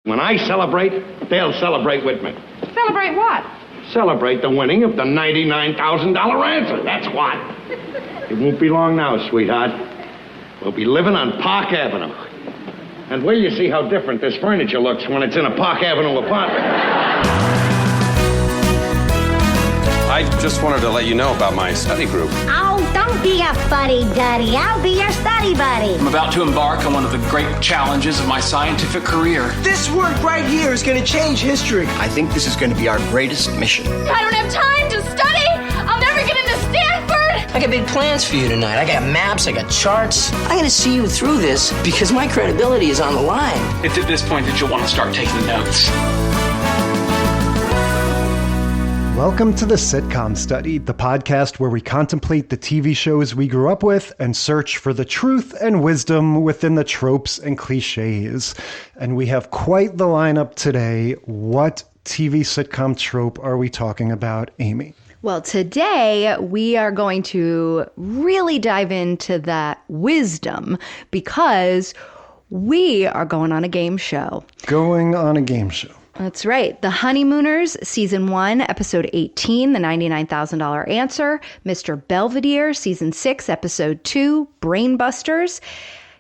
When I celebrate, they'll celebrate with me. Celebrate what? Celebrate the winning of the $99,000 answer, that's what. It won't be long now, sweetheart. We'll be living on Park Avenue. And will you see how different this furniture looks when it's in a Park Avenue apartment? I just wanted to let you know about my study group. Oh, don't be a fuddy-duddy. I'll be your study buddy. I'm about to embark on one of the great challenges of my scientific career. This work right here is going to change history. I think this is going to be our greatest mission. I don't have time to study. I'll never get into Stanford. I got big plans for you tonight. I got maps, I got charts. I'm going to see you through this because my credibility is on the line. It's at this point that you'll want to start taking notes. Welcome to the Sitcom Study, the podcast where we contemplate the TV shows we grew up with and search for the truth and wisdom within the tropes and cliches. And we have quite the lineup today. What TV sitcom trope are we talking about, Amy? Well, today we are going to really dive into that wisdom because we are going on a game show. Going on a game show. That's right. The Honeymooners, Season 1, Episode 18, The $99,000 Answer. Mr. Belvedere, Season 6, Episode 2, Brainbusters.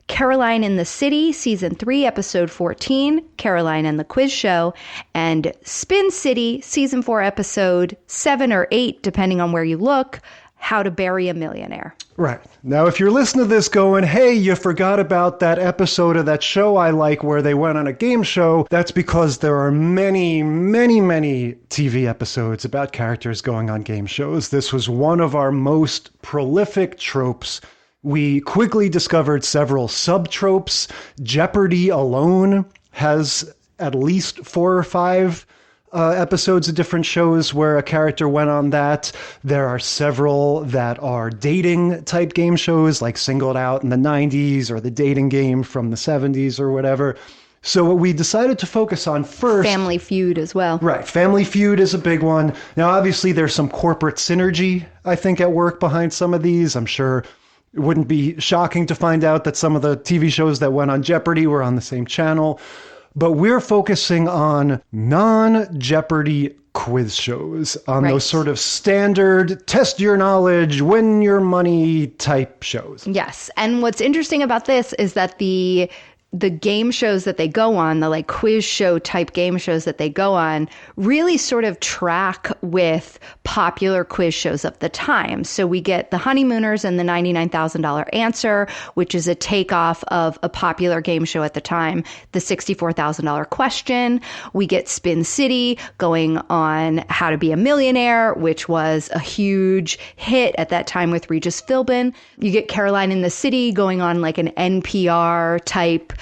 Caroline in the City, Season 3, Episode 14, Caroline and the Quiz Show. And Spin City, Season 4, Episode 7 or 8, depending on where you look, How to Bury a Millionaire. Right. Now, if you're listening to this going, hey, you forgot about that episode of that show I like where they went on a game show, that's because there are many, many, many TV episodes about characters going on game shows. This was one of our most prolific tropes. We quickly discovered several sub-tropes. Jeopardy alone has at least 4 or 5 episodes of different shows where a character went on that. There are several that are dating type game shows like Singled Out in the 90s or The Dating Game from the 70s or whatever. So what we decided to focus on first... Family Feud as well. Right. Family Feud is a big one. Now, obviously, there's some corporate synergy, I think, at work behind some of these. I'm sure it wouldn't be shocking to find out that some of the TV shows that went on Jeopardy were on the same channel. But we're focusing on non-Jeopardy quiz shows, on those sort of standard test your knowledge, win your money type shows. Yes. And what's interesting about this is that the game shows that they go on, the like quiz show type game shows that they go on, really sort of track with popular quiz shows of the time. So we get the Honeymooners and the $99,000 Answer, which is a takeoff of a popular game show at the time, the $64,000 Question. We get Spin City going on How to Be a Millionaire, which was a huge hit at that time with Regis Philbin. You get Caroline in the City going on like an NPR type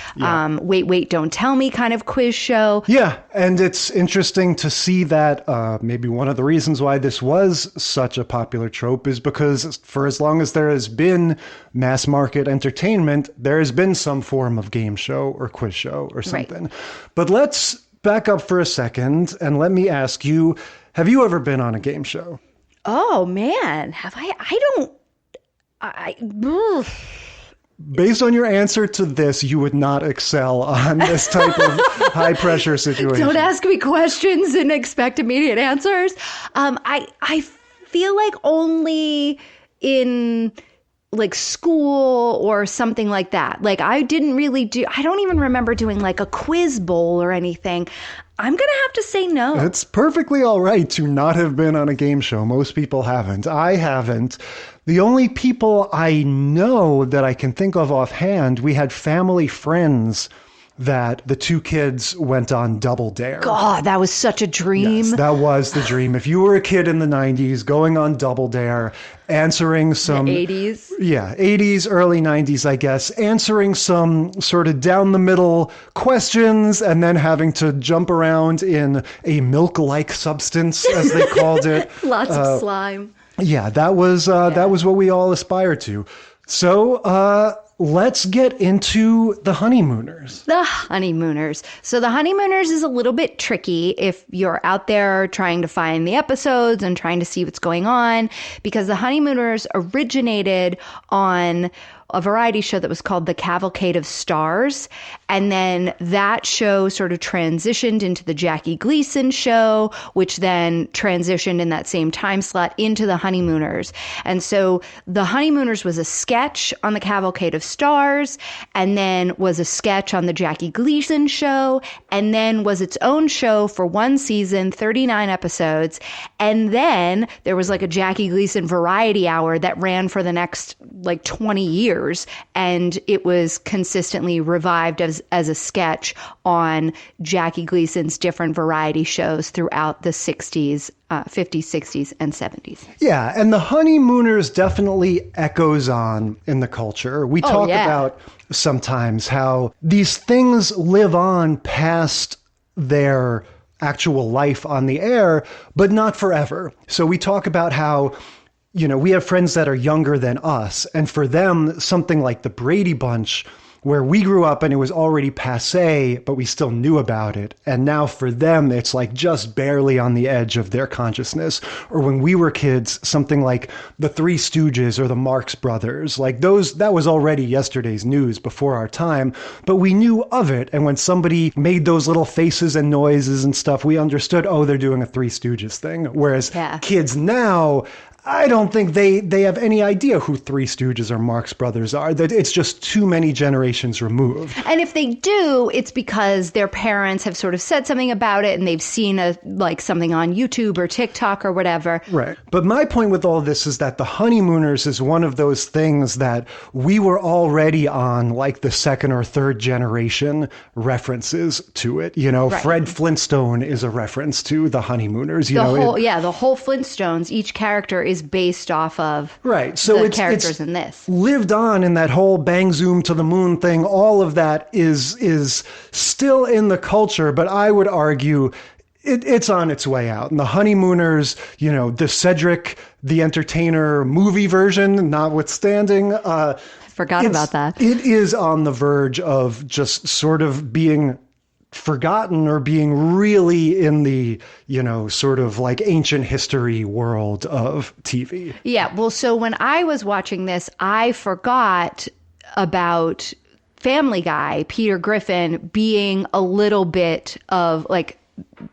wait, don't tell me kind of quiz show. Yeah, and it's interesting to see that maybe one of the reasons why this was such a popular trope is because for as long as there has been mass market entertainment, there has been some form of game show or quiz show or something. Right. But let's back up for a second and let me ask you, have you ever been on a game show? Oh, man. Have I? Based on your answer to this, you would not excel on this type of high-pressure situation. Don't ask me questions and expect immediate answers. I feel like only in like school or something like that. Like I don't even remember doing like a quiz bowl or anything. I'm going to have to say no. It's perfectly all right to not have been on a game show. Most people haven't. I haven't. The only people I know that I can think of offhand, we had family friends that the 2 kids went on Double Dare. God, that was such a dream. Yes, that was the dream. If you were a kid in the 90s going on Double Dare, answering some... The 80s? Yeah, 80s, early 90s, I guess. Answering some sort of down-the-middle questions and then having to jump around in a milk-like substance, as they called it. Lots of slime. Yeah, that was what we all aspired to. So, let's get into the Honeymooners. The Honeymooners. So the Honeymooners is a little bit tricky if you're out there trying to find the episodes and trying to see what's going on, because the Honeymooners originated on a variety show that was called The Cavalcade of Stars. And then that show sort of transitioned into the Jackie Gleason show, which then transitioned in that same time slot into The Honeymooners. And so The Honeymooners was a sketch on The Cavalcade of Stars, and then was a sketch on the Jackie Gleason show, and then was its own show for one season, 39 episodes. And then there was like a Jackie Gleason variety hour that ran for the next like 20 years. And it was consistently revived as a sketch on Jackie Gleason's different variety shows throughout the 60s, 50s, 60s, and 70s. Yeah, and The Honeymooners definitely echoes on in the culture. We talk about sometimes how these things live on past their actual life on the air, but not forever. So we talk about how, you know, we have friends that are younger than us, and for them, something like the Brady Bunch, where we grew up and it was already passé, but we still knew about it. And now for them, it's like just barely on the edge of their consciousness. Or when we were kids, something like the Three Stooges or the Marx Brothers, like those, that was already yesterday's news before our time, but we knew of it. And when somebody made those little faces and noises and stuff, we understood, oh, they're doing a Three Stooges thing. Whereas kids now, I don't think they have any idea who Three Stooges or Marx Brothers are. That it's just too many generations removed. And if they do, it's because their parents have sort of said something about it and they've seen something on YouTube or TikTok or whatever. Right. But my point with all this is that The Honeymooners is one of those things that we were already on, like the second or third generation references to it. You know, Fred Flintstone is a reference to The Honeymooners. The whole Flintstones, each character is based off of so the characters in this. Lived on in that whole bang zoom to the moon thing. All of that is still in the culture, but I would argue it's on its way out. And The Honeymooners, you know, the Cedric the Entertainer movie version notwithstanding, forgot about that. It is on the verge of just sort of being forgotten or being really in the, you know, sort of like ancient history world of TV. Yeah. Well, so when I was watching this, I forgot about Family Guy, Peter Griffin being a little bit of like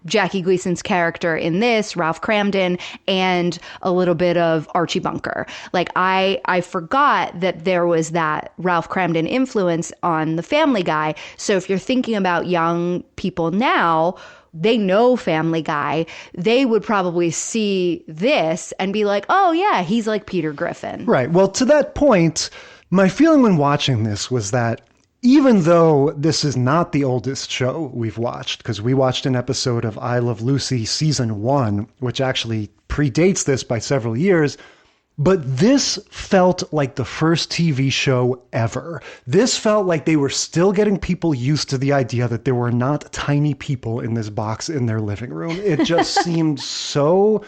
Jackie Gleason's character in this, Ralph Kramden, and a little bit of Archie Bunker. Like I forgot that there was that Ralph Kramden influence on the Family Guy. So if you're thinking about young people now, they know Family Guy, they would probably see this and be like, oh yeah, he's like Peter Griffin. Right. Well, to that point, my feeling when watching this was that even though this is not the oldest show we've watched, because we watched an episode of I Love Lucy season 1, which actually predates this by several years, but this felt like the first TV show ever. This felt like they were still getting people used to the idea that there were not tiny people in this box in their living room. It just seemed so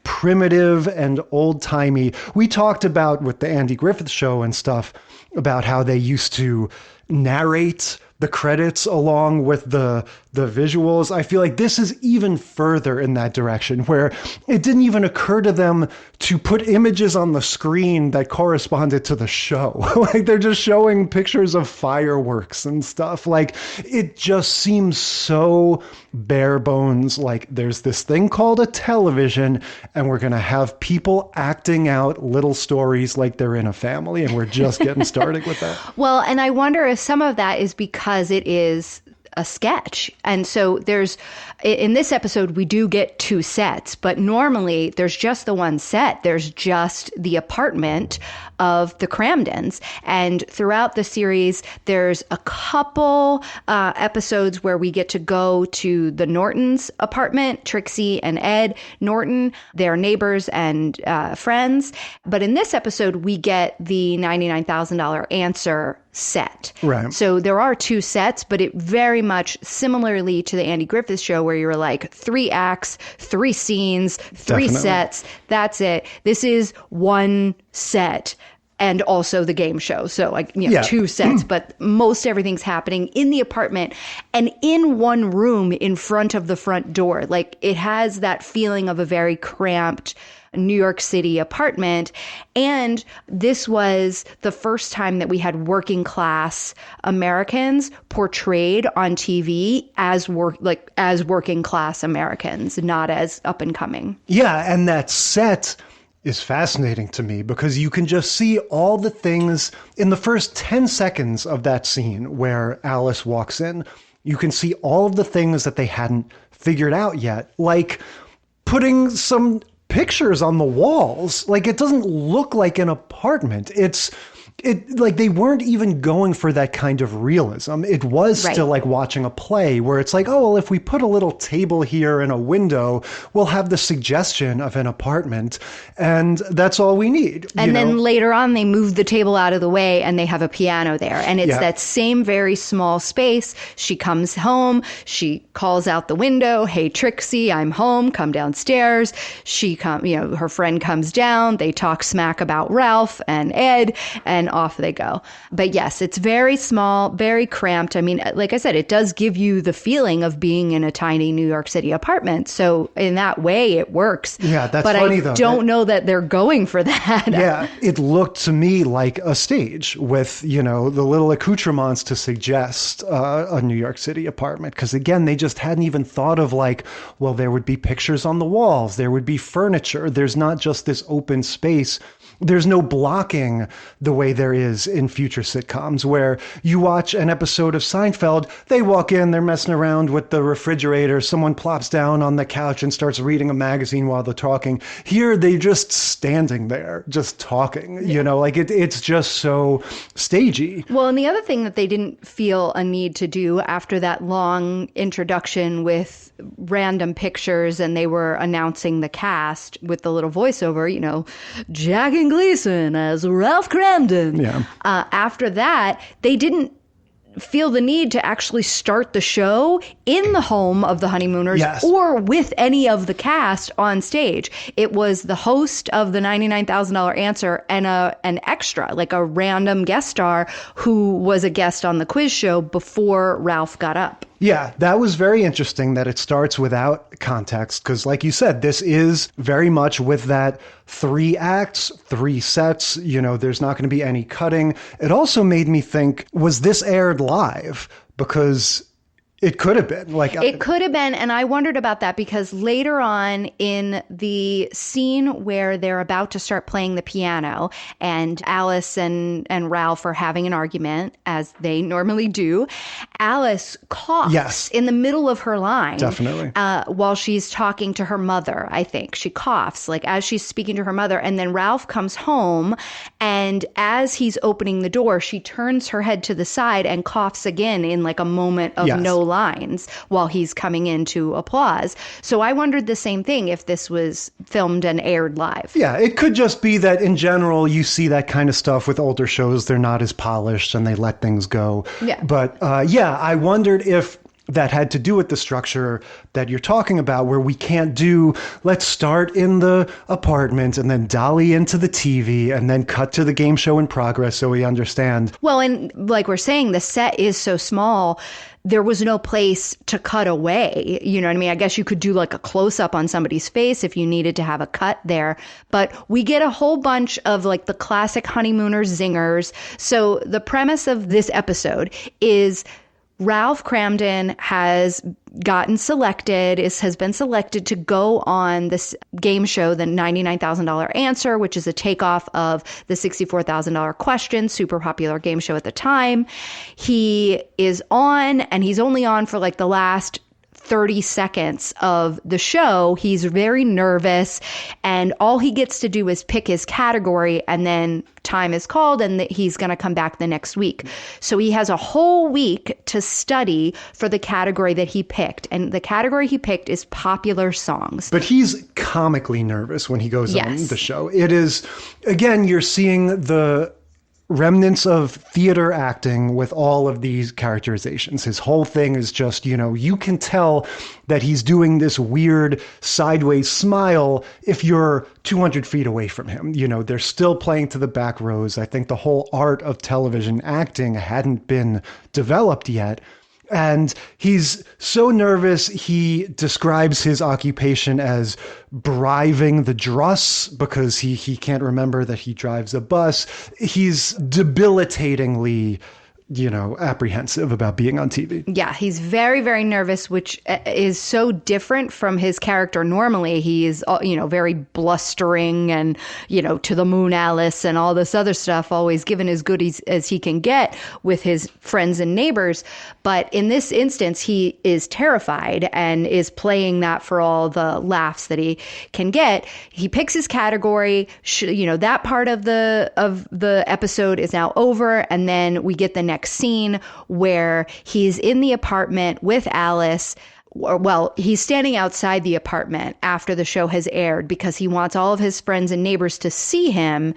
primitive and old-timey. We talked about with the Andy Griffith Show and stuff about how they used to narrate the credits along with the visuals. I feel like this is even further in that direction, where it didn't even occur to them to put images on the screen that corresponded to the show. Like they're just showing pictures of fireworks and stuff. Like it just seems so bare bones. Like there's this thing called a television and we're going to have people acting out little stories like they're in a family, and we're just getting started with that. Well, and I wonder if some of that is because it is a sketch. And so there's, in this episode, we do get 2 sets, but normally there's just the one set. There's just the apartment of the Kramdens. And throughout the series, there's a couple episodes where we get to go to the Nortons' apartment, Trixie and Ed Norton, their neighbors and friends. But in this episode, we get the $99,000 answer set. Right. So there are 2 sets, but it very much similarly to the Andy Griffith Show, where you're like 3 acts, 3 scenes, 3 Definitely. sets. That's it. This is one set. and also the game show. So like, two sets, but most everything's happening in the apartment and in one room in front of the front door. Like it has that feeling of a very cramped New York City apartment. And this was the first time that we had working class Americans portrayed on TV as working class Americans, not as up and coming. Yeah, and that set is fascinating to me because you can just see all the things in the first 10 seconds of that scene where Alice walks in. You can see all of the things that they hadn't figured out yet, like putting some pictures on the walls. Like it doesn't look like an apartment. Like they weren't even going for that kind of realism. It was still like watching a play where it's like, oh, well, if we put a little table here and a window, we'll have the suggestion of an apartment. And that's all we need. And then later on, they move the table out of the way and they have a piano there. And it's that same very small space. She comes home. She calls out the window. Hey, Trixie, I'm home. Come downstairs. Her friend comes down. They talk smack about Ralph and Ed and off they go. But yes, it's very small, very cramped. I mean, like I said, it does give you the feeling of being in a tiny New York City apartment. So in that way, it works. Yeah, that's but funny, though. But I don't know that they're going for that. Yeah, it looked to me like a stage with, the little accoutrements to suggest a New York City apartment. Because again, they just hadn't even thought of like, well, there would be pictures on the walls. There would be furniture. There's not just this open space. There's no blocking the way there is in future sitcoms where you watch an episode of Seinfeld, they walk in, they're messing around with the refrigerator, someone plops down on the couch and starts reading a magazine while they're talking. Here, they're just standing there, just talking, it's just so stagey. Well, and the other thing that they didn't feel a need to do after that long introduction with random pictures and they were announcing the cast with the little voiceover, Jack and Gleason as Ralph Kramden. Yeah. After that, they didn't feel the need to actually start the show in the home of the Honeymooners or with any of the cast on stage. It was the host of the $99,000 Answer and an extra, like a random guest star who was a guest on the quiz show before Ralph got up. Yeah, that was very interesting that it starts without context because like you said, this is very much with that 3 acts, 3 sets, there's not going to be any cutting. It also made me think, was this aired live? Because it could have been. It could have been, and I wondered about that because later on in the scene where they're about to start playing the piano and Alice and Ralph are having an argument, as they normally do, Alice coughs in the middle of her line. Definitely. While she's talking to her mother, I think. She coughs, as she's speaking to her mother, and then Ralph comes home, and as he's opening the door, she turns her head to the side and coughs again in a moment of no lines while he's coming in to applause. So I wondered the same thing if this was filmed and aired live. Yeah, it could just be that in general, you see that kind of stuff with older shows. They're not as polished and they let things go. Yeah. But I wondered if that had to do with the structure that you're talking about, where we can't do, let's start in the apartment and then dolly into the TV and then cut to the game show in progress so we understand. Well, and like we're saying, the set is so small, there was no place to cut away. You know what I mean? I guess you could do a close-up on somebody's face if you needed to have a cut there. But we get a whole bunch of the classic Honeymooners zingers. So the premise of this episode is Ralph Kramden has been selected to go on this game show, the $99,000 Answer, which is a takeoff of the $64,000 Question, super popular game show at the time. He is on, and he's only on for the last 30 seconds of the show. He's very nervous, and all he gets to do is pick his category, and then time is called, and he's going to come back the next week. So he has a whole week to study for the category that he picked, and the category he picked is popular songs. But he's comically nervous when he goes on the show. It is, again, you're seeing the remnants of theater acting with all of these characterizations. His whole thing is just, you can tell that he's doing this weird sideways smile if you're 200 feet away from him. They're still playing to the back rows. I think the whole art of television acting hadn't been developed yet. And he's so nervous, he describes his occupation as bribing the dross because he can't remember that he drives a bus. He's debilitatingly, apprehensive about being on TV. Yeah, he's very, very nervous, which is so different from his character normally. He is, very blustering and, to the moon, Alice, and all this other stuff, always given as good as he can get with his friends and neighbors. But in this instance, he is terrified and is playing that for all the laughs that he can get. He picks his category. That part of the episode is now over, and then we get the next scene where he's in the apartment with Alice. Well, he's standing outside the apartment after the show has aired because he wants all of his friends and neighbors to see him.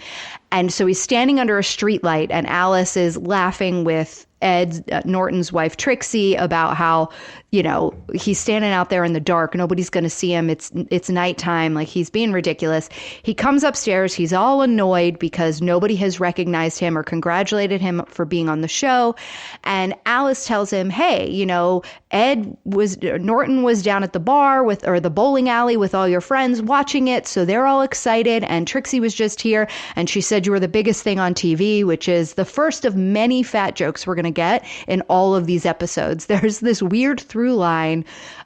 And so he's standing under a streetlight, and Alice is laughing with Norton's wife, Trixie, about how, he's standing out there in the dark. Nobody's going to see him. It's nighttime. Like, he's being ridiculous. He comes upstairs. He's all annoyed because nobody has recognized him or congratulated him for being on the show. And Alice tells him, hey, Norton was down at the bar or the bowling alley with all your friends watching it. So they're all excited. And Trixie was just here. And she said you were the biggest thing on TV, which is the first of many fat jokes we're going to get in all of these episodes. There's this weird through line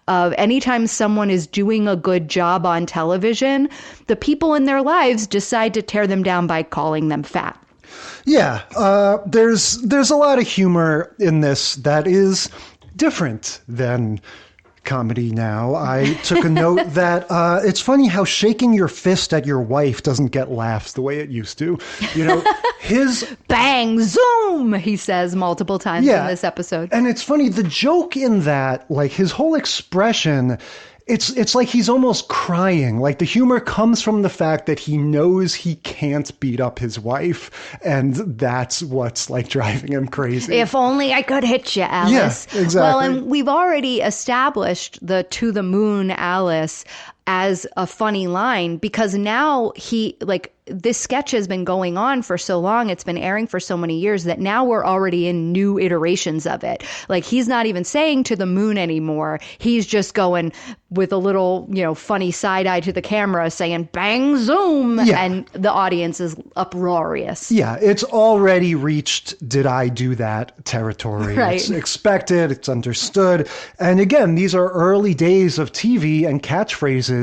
of anytime someone is doing a good job on television, the people in their lives decide to tear them down by calling them fat. Yeah, there's a lot of humor in this that is different than comedy now. I took a note that it's funny how shaking your fist at your wife doesn't get laughs the way it used to. His bang, zoom, he says multiple times in this episode. And it's funny, the joke in that, like his whole expression, it's like he's almost crying. Like the humor comes from the fact that he knows he can't beat up his wife, and that's what's like driving him crazy. If only I could hit you, Alice. Yeah, exactly. Well, and we've already established the to the moon Alice as a funny line because now this sketch has been going on for so long, it's been airing for so many years that now we're already in new iterations of it. Like he's not even saying to the moon anymore. He's just going with a little, funny side eye to the camera saying bang zoom. Yeah. And the audience is uproarious. Yeah, it's already reached did I do that territory. Right. It's expected, it's understood. And again, these are early days of TV and catchphrases.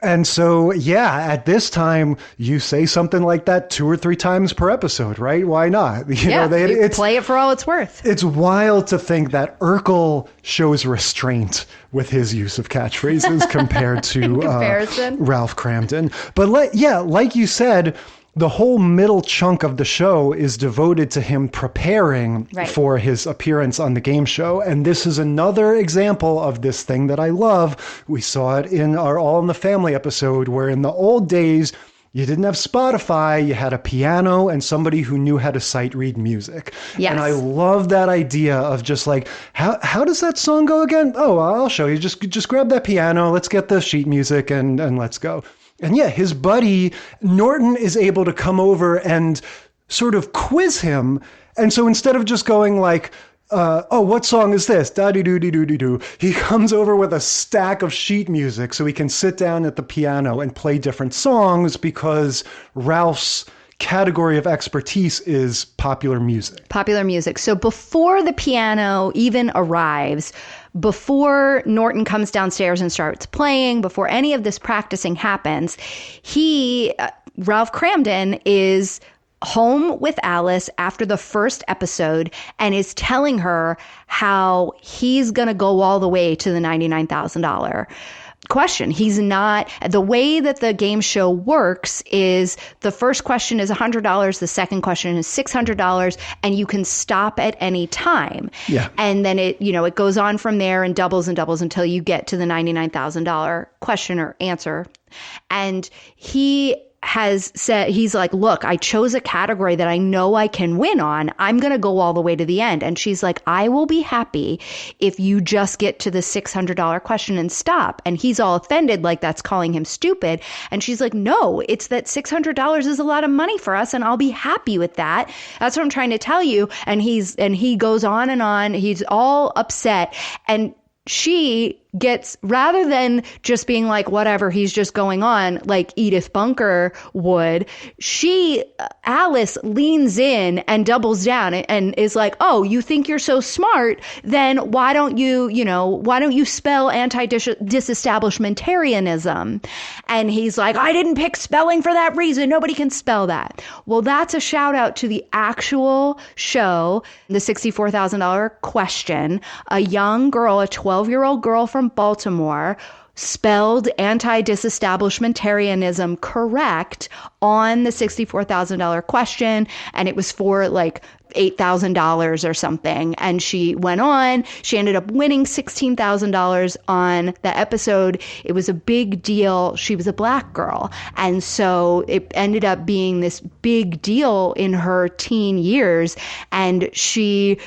And so, at this time, you say something like that 2 or 3 times per episode, right? Why not? You play it for all it's worth. It's wild to think that Urkel shows restraint with his use of catchphrases compared to Ralph Kramden. But like you said, the whole middle chunk of the show is devoted to him preparing for his appearance on the game show. And this is another example of this thing that I love. We saw it in our All in the Family episode, where in the old days, you didn't have Spotify, you had a piano and somebody who knew how to sight read music. Yes. And I love that idea of just like, how does that song go again? Oh, I'll show you. Just grab that piano, let's get the sheet music and let's go. And his buddy Norton is able to come over and sort of quiz him. And so instead of just going like, what song is this? Da-dee-doo-dee-doo-dee-doo. He comes over with a stack of sheet music so he can sit down at the piano and play different songs because Ralph's category of expertise is popular music. Popular music. So before the piano even arrives, before Norton comes downstairs and starts playing, before any of this practicing happens, Ralph Kramden is home with Alice after the first episode and is telling her how he's going to go all the way to the $99,000 question. He's not, the way that the game show works is the first question is $100, the second question is $600, and you can stop at any time. Yeah. And then it goes on from there and doubles until you get to the $99,000 question or answer. And he has said, he's like, look, I chose a category that I know I can win on. I'm going to go all the way to the end. And she's like, I will be happy if you just get to the $600 question and stop. And he's all offended, like that's calling him stupid. And she's like, no, it's that $600 is a lot of money for us, and I'll be happy with that. That's what I'm trying to tell you. And he goes on and on. He's all upset. And she gets, rather than just being like, whatever, he's just going on like Edith Bunker would, Alice leans in and doubles down and is like, oh, you think you're so smart, then why don't you spell anti-disestablishmentarianism? And he's like, I didn't pick spelling for that reason. Nobody can spell that. Well, that's a shout out to the actual show, the $64,000 question. A young girl, a 12-year-old girl from Baltimore, spelled anti-disestablishmentarianism correct on the $64,000 question, and it was for like $8,000 or something. And she went on. She ended up winning $16,000 on the episode. It was a big deal. She was a Black girl. And so it ended up being this big deal in her teen years. And she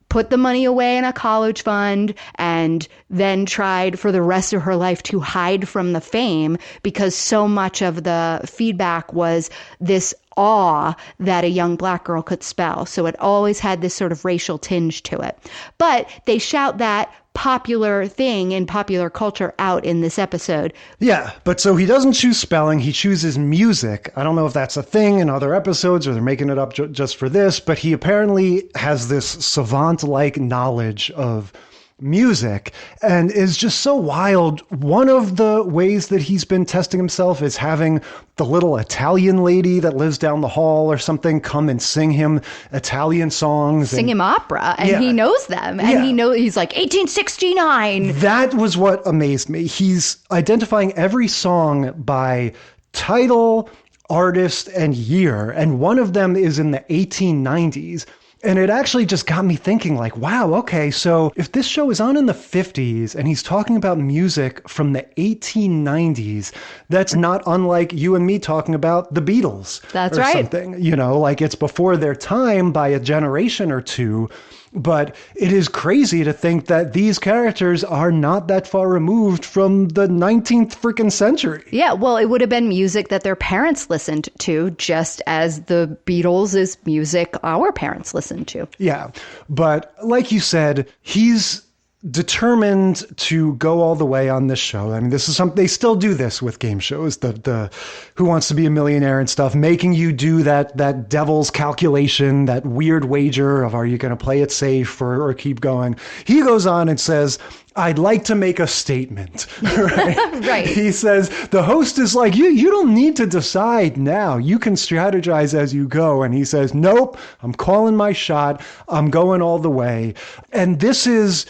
put the money away in a college fund and then tried for the rest of her life to hide from the fame, because so much of the feedback was this awe that a young Black girl could spell. So it always had this sort of racial tinge to it. But they shout that popular thing in popular culture out in this episode. Yeah, but so he doesn't choose spelling, he chooses music. I don't know if that's a thing in other episodes or they're making it up just for this, but he apparently has this savant-like knowledge of music and is just so wild. One of the ways that he's been testing himself is having the little Italian lady that lives down the hall or something come and sing him Italian songs. Sing him opera, and he knows them. And he's like, 1869. That was what amazed me. He's identifying every song by title, artist, and year. And one of them is in the 1890s. And it actually just got me thinking, like, wow, okay, so if this show is on in the 50s and he's talking about music from the 1890s, that's not unlike you and me talking about the Beatles. That's or right. Something, like it's before their time by a generation or two. But it is crazy to think that these characters are not that far removed from the 19th freaking century. Yeah, well, it would have been music that their parents listened to, just as the Beatles is music our parents listened to. Yeah, but like you said, he's determined to go all the way on this show. I mean, this is something, they still do this with game shows, the Who Wants to Be a Millionaire and stuff, making you do that devil's calculation, that weird wager of, are you going to play it safe or keep going? He goes on and says, I'd like to make a statement. Right? Right. He says, the host is like, you don't need to decide now. You can strategize as you go. And he says, nope, I'm calling my shot. I'm going all the way. And this is,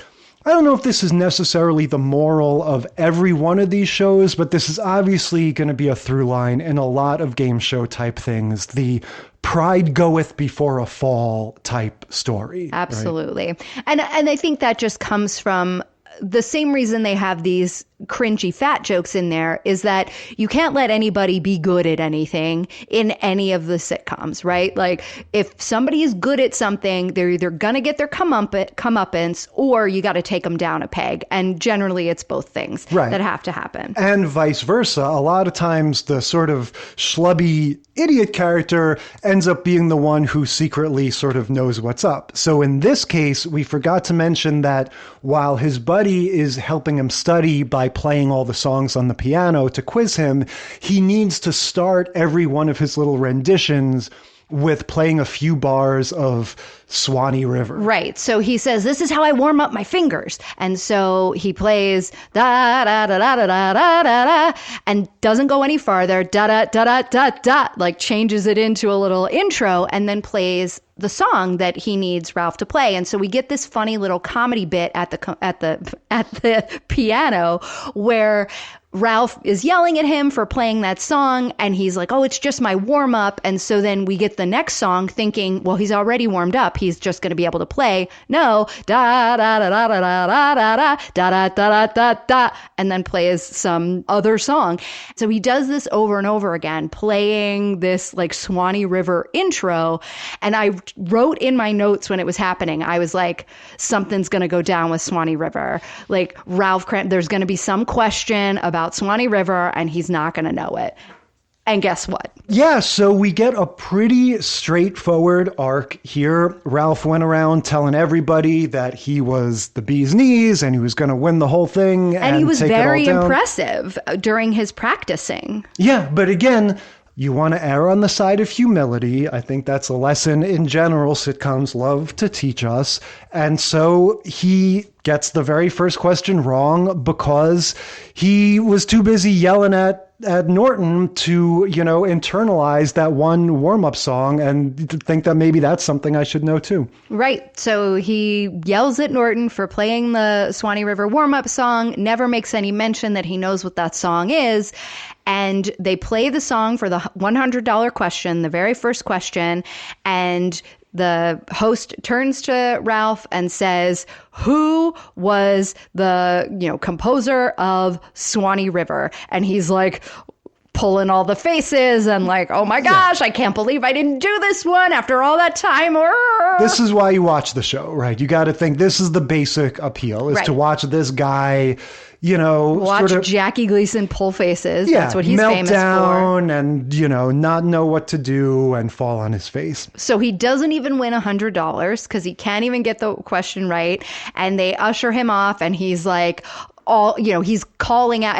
I don't know if this is necessarily the moral of every one of these shows, but this is obviously going to be a through line in a lot of game show type things. The pride goeth before a fall type story. Absolutely. Right? And I think that just comes from the same reason they have these cringy fat jokes in there, is that you can't let anybody be good at anything in any of the sitcoms, right? Like, if somebody is good at something, they're either gonna get their comeuppance, or you got to take them down a peg. And generally it's both things that have to happen. And vice versa. A lot of times the sort of schlubby idiot character ends up being the one who secretly sort of knows what's up. So in this case, we forgot to mention that while his buddy is helping him study by playing all the songs on the piano to quiz him, he needs to start every one of his little renditions with playing a few bars of Swanee River. Right. So he says, this is how I warm up my fingers. And so he plays da da da da da da da da and doesn't go any farther, da da da da da da, like changes it into a little intro, and then plays the song that he needs Ralph to play. And so we get this funny little comedy bit at the piano where Ralph is yelling at him for playing that song, and he's like, oh, it's just my warm up. And so then we get the next song thinking, well, he's already warmed up. He's just going to be able to play. No, da da da da da da da da da da da da da, and then plays some other song. So he does this over and over again, playing this like Swanee River intro. And I wrote in my notes when it was happening, I was like, something's going to go down with Swanee River. Like there's going to be some question about Swanee River and he's not going to know it. And guess what? Yeah, so we get a pretty straightforward arc here. Ralph went around telling everybody that he was the bee's knees and he was going to win the whole thing. And he was very impressive during his practicing. Yeah, but again, you want to err on the side of humility. I think that's a lesson in general sitcoms love to teach us. And so he gets the very first question wrong because he was too busy yelling at Norton to, internalize that one warm-up song and think that maybe that's something I should know too. Right. So he yells at Norton for playing the Swanee River warm-up song, never makes any mention that he knows what that song is. And they play the song for the $100 question, the very first question, and the host turns to Ralph and says, who was the, composer of Swanee River? And he's like pulling all the faces and like, oh my gosh, I can't believe I didn't do this one after all that time. This is why you watch the show, right? You got to think this is the basic appeal, is to watch this guy, watch sort of, Jackie Gleason pull faces. Yeah, that's what he's famous for. Meltdown and, not know what to do and fall on his face. So he doesn't even win $100 because he can't even get the question right. And they usher him off and he's like, he's calling out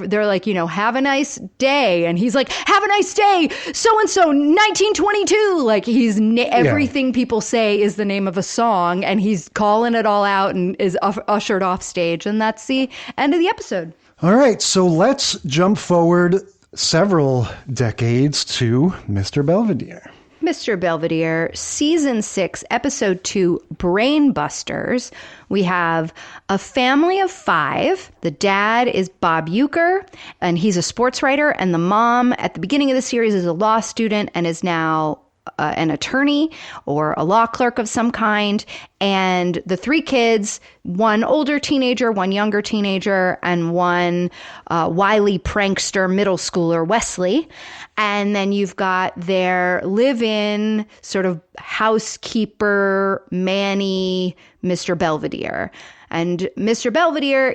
they're like, have a nice day. And he's like, have a nice day. So-and-so 1922. Like everything people say is the name of a song and he's calling it all out and is ushered off stage. And that's the end of the episode. All right. So let's jump forward several decades to Mr. Belvedere. Mr. Belvedere, Season 6, Episode 2, Brain Busters. We have a family of 5. The dad is Bob Euchre, and he's a sports writer, and the mom at the beginning of the series is a law student and is now an attorney or a law clerk of some kind. And the 3 kids, one older teenager, one younger teenager, and one wily prankster middle schooler, Wesley. And then you've got their live-in sort of housekeeper, Manny, Mr. Belvedere. And Mr. Belvedere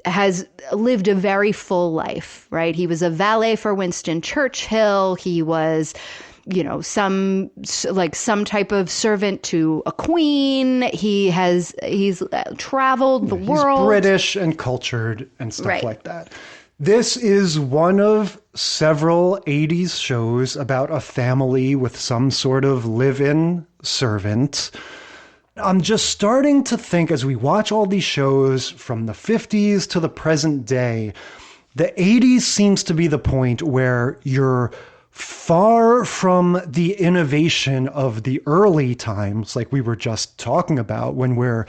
has lived a very full life, right? He was a valet for Winston Churchill. He was some type of servant to a queen. He's traveled the world. He's British and cultured and stuff like that. This is one of several 80s shows about a family with some sort of live-in servant. I'm just starting to think as we watch all these shows from the 50s to the present day, the 80s seems to be the point where you're far from the innovation of the early times, like we were just talking about, when we're,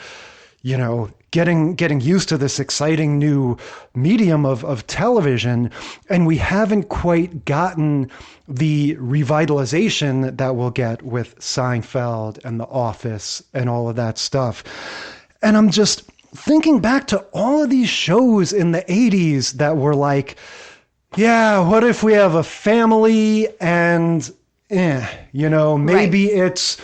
getting used to this exciting new medium of television, and we haven't quite gotten the revitalization that we'll get with Seinfeld and The Office and all of that stuff. And I'm just thinking back to all of these shows in the 80s that were like, yeah, what if we have a family and, maybe it's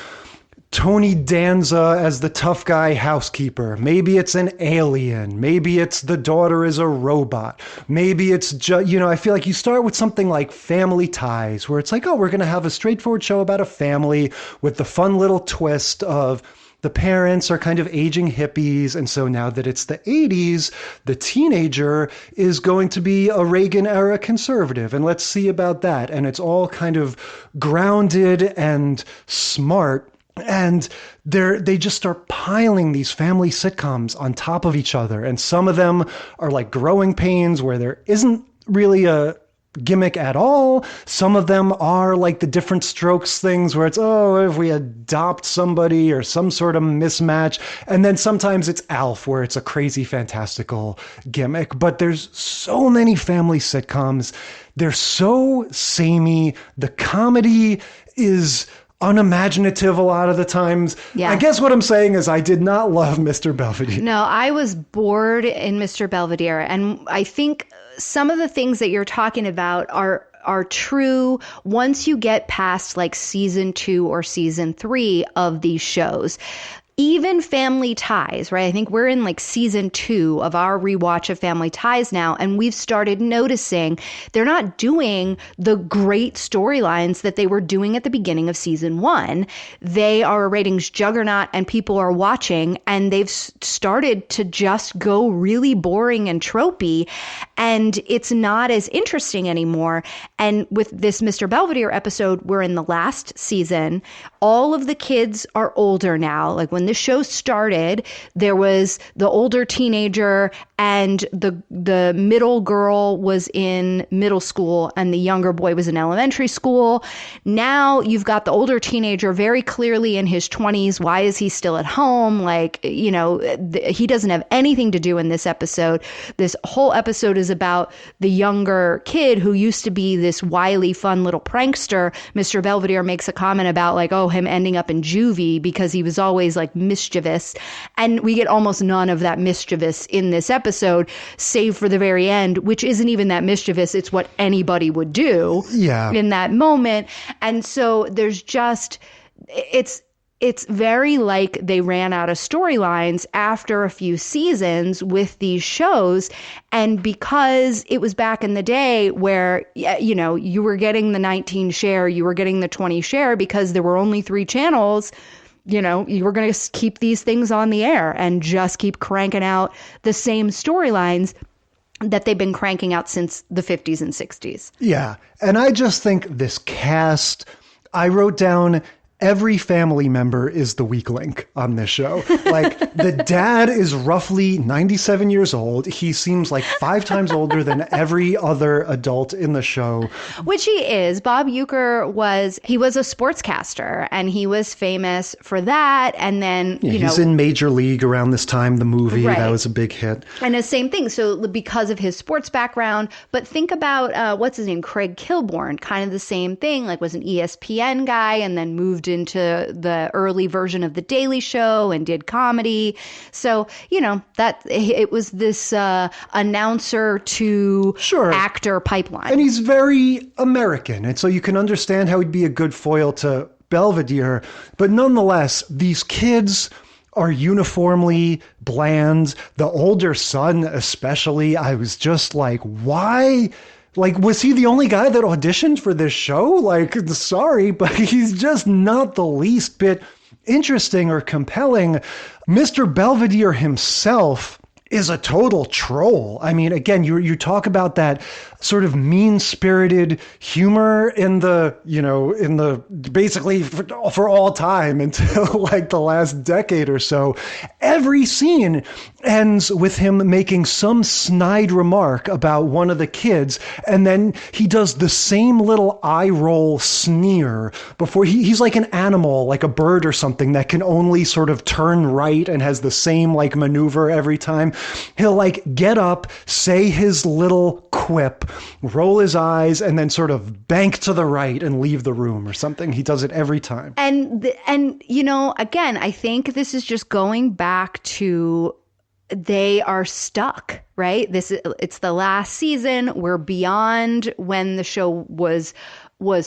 Tony Danza as the tough guy housekeeper. Maybe it's an alien. Maybe it's the daughter is a robot. Maybe it's just, I feel like you start with something like Family Ties, where it's like, oh, we're going to have a straightforward show about a family with the fun little twist of the parents are kind of aging hippies. And so now that it's the 80s, the teenager is going to be a Reagan era conservative. And let's see about that. And it's all kind of grounded and smart. And they just start piling these family sitcoms on top of each other. And some of them are like growing pains where there isn't really a gimmick at all. Some of them are like the different strokes things where it's, oh, if we adopt somebody or some sort of mismatch. And then sometimes it's Alf where it's a crazy fantastical gimmick. But there's so many family sitcoms. They're so samey. The comedy is unimaginative a lot of the times. Yeah. I guess what I'm saying is I did not love Mr. Belvedere. No, I was bored in Mr. Belvedere. And I think some of the things that you're talking about are true once you get past like season 2 or season 3 of these shows. Even Family Ties, right? I think we're in like season 2 of our rewatch of Family Ties now, and we've started noticing they're not doing the great storylines that they were doing at the beginning of season 1. They are a ratings juggernaut and people are watching, and they've started to just go really boring and tropey, and it's not as interesting anymore. And with this Mr. Belvedere episode, we're in the last season. All of the kids are older now. Like when the show started, there was the older teenager and the middle girl was in middle school and the younger boy was in elementary school. Now you've got the older teenager very clearly in his 20s. Why is he still at home? Like, you know, he doesn't have anything to do in this episode. This whole episode is about the younger kid who used to be this wily, fun little prankster. Mr. Belvedere makes a comment about like, oh, him ending up in juvie because he was always like mischievous. And we get almost none of that mischievous in this episode, save for the very end, which isn't even that mischievous. It's what anybody would do in that moment. And so there's just, it's very like they ran out of storylines after a few seasons with these shows. And because it was back in the day where, you know, you were getting the 19 share, you were getting the 20 share because there were only 3 channels, you know, you were going to keep these things on the air and just keep cranking out the same storylines that they've been cranking out since the 50s and 60s. Yeah. And I just think this cast, I wrote down every family member is the weak link on this show. Like the dad is roughly 97 years old. He seems like 5 times older than every other adult in the show. Which he is. Bob Uecker was a sportscaster and he was famous for that. And then, he's in Major League around this time, the movie, that was a big hit. And the same thing. So because of his sports background, but think about, what's his name? Craig Kilborn, kind of the same thing, like was an ESPN guy and then moved into the early version of The Daily Show and did comedy. So, you know, that it was this announcer to actor pipeline. And he's very American. And so you can understand how he'd be a good foil to Belvedere. But nonetheless, these kids are uniformly bland. The older son, especially, I was just like, why? Like, was he the only guy that auditioned for this show? Like, sorry, but he's just not the least bit interesting or compelling. Mr. Belvedere himself is a total troll. I mean, again, you talk about that sort of mean-spirited humor in the basically for all time until like the last decade or so. Every scene ends with him making some snide remark about one of the kids, and then he does the same little eye roll sneer before he's like an animal, like a bird or something that can only sort of turn right and has the same like maneuver every time. He'll like get up, say his little quip, roll his eyes, and then sort of bank to the right and leave the room or something. He does it every time. And you know, again, I think this is just going back to they are stuck, right? It's the last season. We're beyond when the show was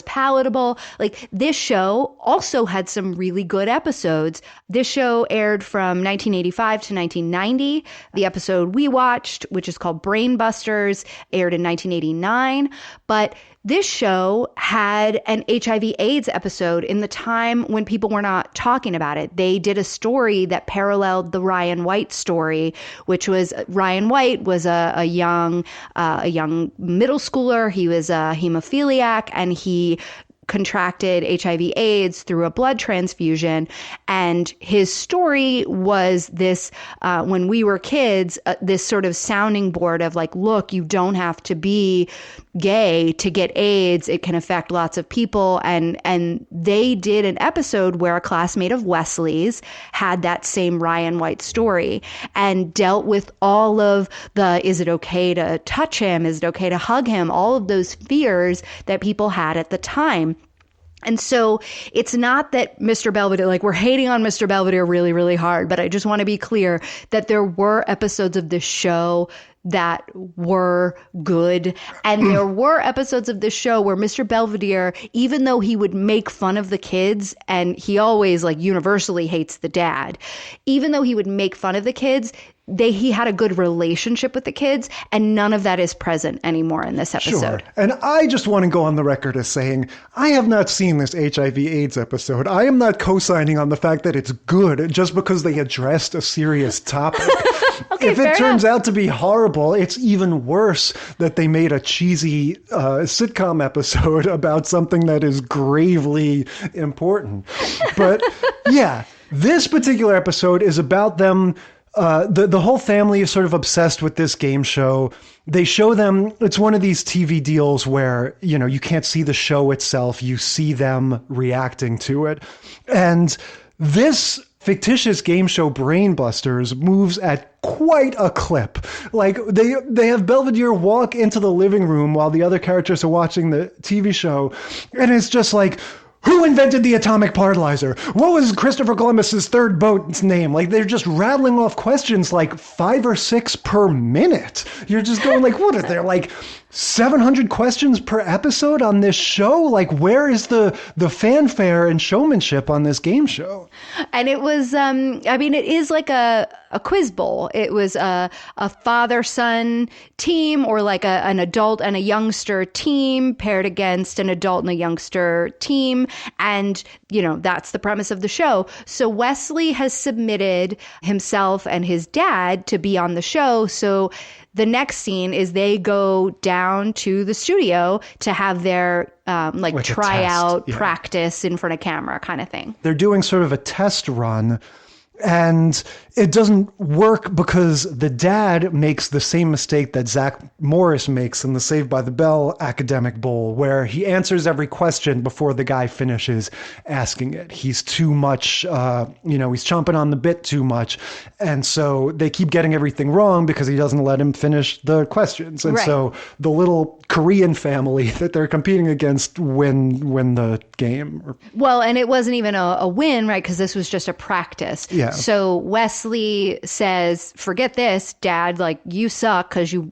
palatable. Like this show also had some really good episodes. This show aired from 1985 to 1990. The episode we watched, which is called Brain Busters, aired in 1989. But this show had an HIV/AIDS episode in the time when people were not talking about it. They did a story that paralleled the Ryan White story, which was Ryan White was a young middle schooler. He was a hemophiliac, and he contracted HIV/AIDS through a blood transfusion. And his story was this, when we were kids, this sort of sounding board of like, look, you don't have to be gay to get AIDS. It can affect lots of people. And they did an episode where a classmate of Wesley's had that same Ryan White story and dealt with all of the, is it okay to touch him? Is it okay to hug him? All of those fears that people had at the time. And so it's not that Mr. Belvedere, like we're hating on Mr. Belvedere really, really hard, but I just want to be clear that there were episodes of this show that were good. And there were episodes of this show where Mr. Belvedere, even though he would make fun of the kids, and he always like universally hates the dad, even though he would make fun of the kids, he had a good relationship with the kids, and none of that is present anymore in this episode. Sure. And I just want to go on the record as saying, I have not seen this HIV/AIDS episode. I am not co-signing on the fact that it's good just because they addressed a serious topic. Okay, if it turns out to be horrible, it's even worse that they made a cheesy sitcom episode about something that is gravely important. But yeah, this particular episode is about them. The whole family is sort of obsessed with this game show. They show them, it's one of these TV deals where, you can't see the show itself. You see them reacting to it. And this fictitious game show Brainbusters moves at quite a clip. Like they have Belvedere walk into the living room while the other characters are watching the TV show. And it's just like, who invented the atomic paralyzer? What was Christopher Columbus's third boat's name? Like they're just rattling off questions like 5 or 6 per minute. You're just going like, what are there like 700 questions per episode on this show? Like where is the fanfare and showmanship on this game show? And it was, it is like a quiz bowl. It was a father-son team, or like an adult and a youngster team paired against an adult and a youngster team. And, that's the premise of the show. So Wesley has submitted himself and his dad to be on the show. So the next scene is they go down to the studio to have their tryout practice in front of camera kind of thing. They're doing sort of a test run. And it doesn't work because the dad makes the same mistake that Zach Morris makes in the Saved by the Bell Academic Bowl, where he answers every question before the guy finishes asking it. He's too much, he's chomping on the bit too much. And so they keep getting everything wrong because he doesn't let him finish the questions. And so the little Korean family that they're competing against win the game. Well, and it wasn't even a win, right? Because this was just a practice. Yeah. So Wesley says, forget this, Dad, like you suck because you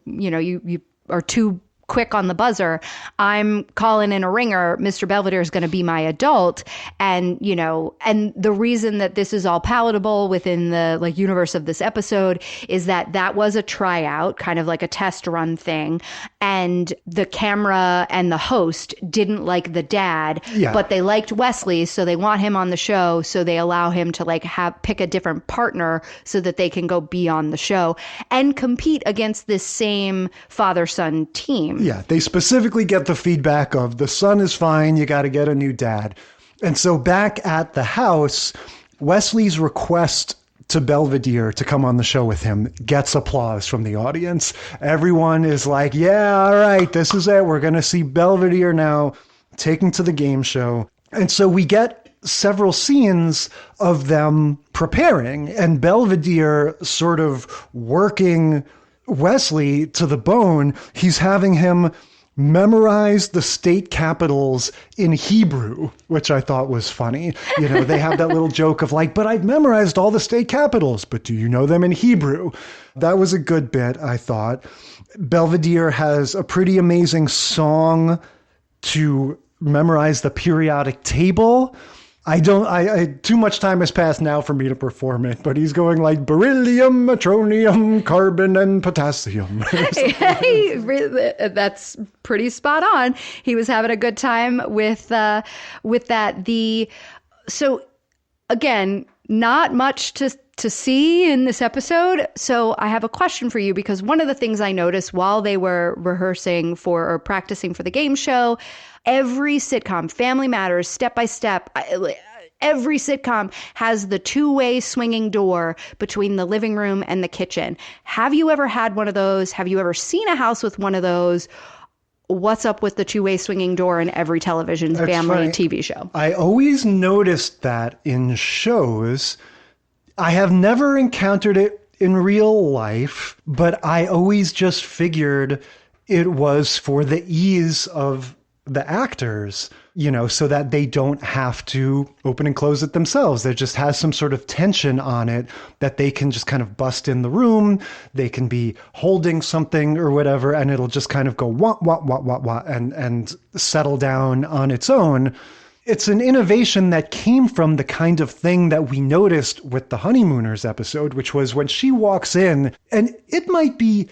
are too quick on the buzzer. I'm calling in a ringer. Mr. Belvedere is going to be my adult. And, and the reason that this is all palatable within the universe of this episode is that was a tryout, kind of like a test run thing. And the camera and the host didn't like the dad, but they liked Wesley. So they want him on the show. So they allow him to pick a different partner so that they can go be on the show and compete against this same father-son team. Yeah, they specifically get the feedback of the son is fine, you got to get a new dad. And so back at the house, Wesley's request to Belvedere to come on the show with him gets applause from the audience. Everyone is like, yeah, all right, this is it. We're going to see Belvedere now taken to the game show. And so we get several scenes of them preparing and Belvedere sort of working Wesley to the bone. He's having him memorize the state capitals in Hebrew, which I thought was funny. They have that little joke of like, but I've memorized all the state capitals, but do you know them in Hebrew? That was a good bit, I thought. Belvedere has a pretty amazing song to memorize the periodic table. Too much time has passed now for me to perform it, but he's going like beryllium, metronium, carbon, and potassium. That's pretty spot on. He was having a good time with that. So again, not much to see in this episode. So I have a question for you, because one of the things I noticed while they were rehearsing for or practicing for the game show, every sitcom, Family Matters, Step by Step, every sitcom has the two-way swinging door between the living room and the kitchen. Have you ever had one of those? Have you ever seen a house with one of those? What's up with the two-way swinging door in every television family TV show? I always noticed that in shows. I have never encountered it in real life, but I always just figured it was for the ease of the actors, so that they don't have to open and close it themselves. There just has some sort of tension on it that they can just kind of bust in the room. They can be holding something or whatever, and it'll just kind of go wah, wah, wah, wah, wah, and settle down on its own. It's an innovation that came from the kind of thing that we noticed with the Honeymooners episode, which was when she walks in, and it might be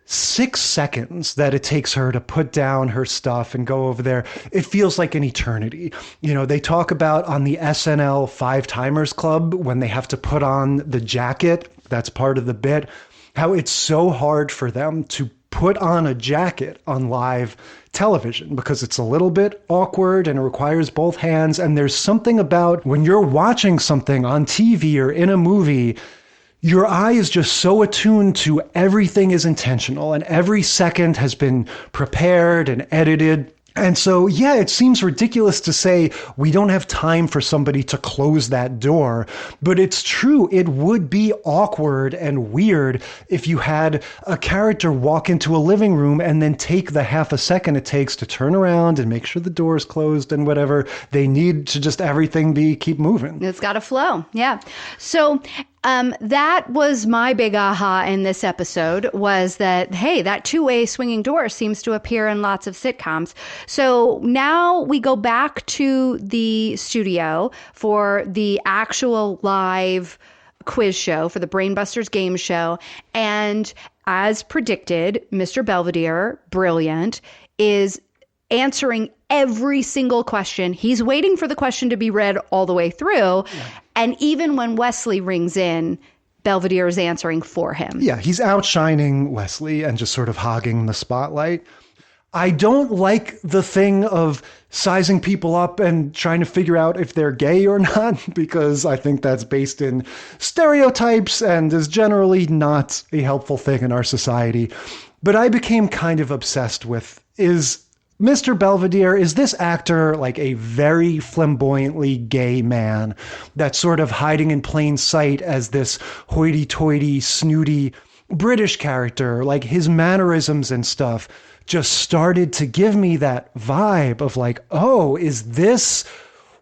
6 seconds that it takes her to put down her stuff and go over there. It feels like an eternity. They talk about on the SNL 5 Timers Club, when they have to put on the jacket, that's part of the bit, how it's so hard for them to put on a jacket on live television because it's a little bit awkward and it requires both hands. And there's something about when you're watching something on TV or in a movie, your eye is just so attuned to everything is intentional and every second has been prepared and edited. And so, yeah, it seems ridiculous to say we don't have time for somebody to close that door, but it's true. It would be awkward and weird if you had a character walk into a living room and then take the half a second it takes to turn around and make sure the door is closed and whatever. They need to just everything keep moving. It's got to flow. Yeah. So that was my big aha in this episode, was that, hey, that two-way swinging door seems to appear in lots of sitcoms. So now we go back to the studio for the actual live quiz show, for the Brainbusters game show. And as predicted, Mr. Belvedere, brilliant, is answering every single question. He's waiting for the question to be read all the way through. Yeah. And even when Wesley rings in, Belvedere is answering for him. Yeah, he's outshining Wesley and just sort of hogging the spotlight. I don't like the thing of sizing people up and trying to figure out if they're gay or not, because I think that's based in stereotypes and is generally not a helpful thing in our society. But I became kind of obsessed with, is Mr. Belvedere, is this actor like a very flamboyantly gay man that's sort of hiding in plain sight as this hoity-toity, snooty British character? Like, his mannerisms and stuff just started to give me that vibe of like, oh, is this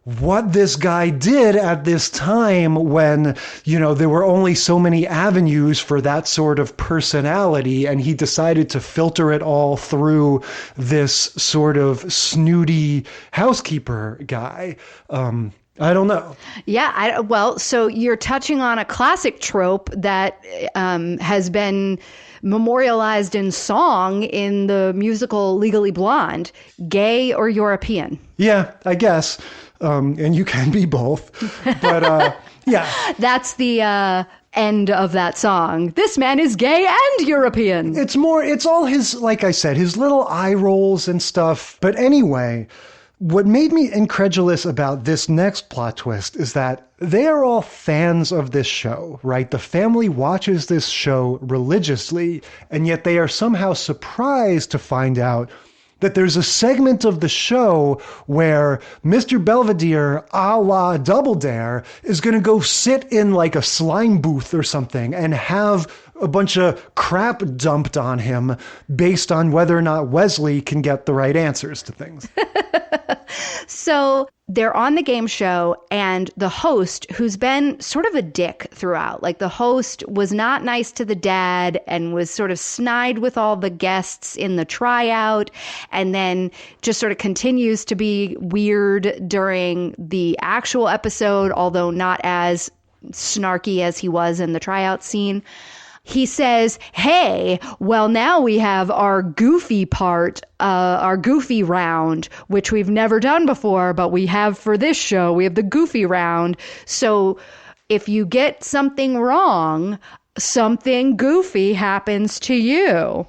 what this guy did at this time when, there were only so many avenues for that sort of personality, and he decided to filter it all through this sort of snooty housekeeper guy. I don't know. Yeah. Well, so you're touching on a classic trope that has been memorialized in song in the musical Legally Blonde: gay or European. Yeah, I guess. And you can be both. But yeah. That's the end of that song. This man is gay and European. It's all his, like I said, his little eye rolls and stuff. But anyway, what made me incredulous about this next plot twist is that they are all fans of this show, right? The family watches this show religiously, and yet they are somehow surprised to find out that there's a segment of the show where Mr. Belvedere, a la Double Dare, is going to go sit in like a slime booth or something and have a bunch of crap dumped on him based on whether or not Wesley can get the right answers to things. So they're on the game show, and the host, who's been sort of a dick throughout, like the host was not nice to the dad and was sort of snide with all the guests in the tryout, and then just sort of continues to be weird during the actual episode, although not as snarky as he was in the tryout scene. He says, hey, well, now we have our goofy part, our goofy round, which we've never done before, but we have for this show, we have the goofy round. So if you get something wrong, something goofy happens to you.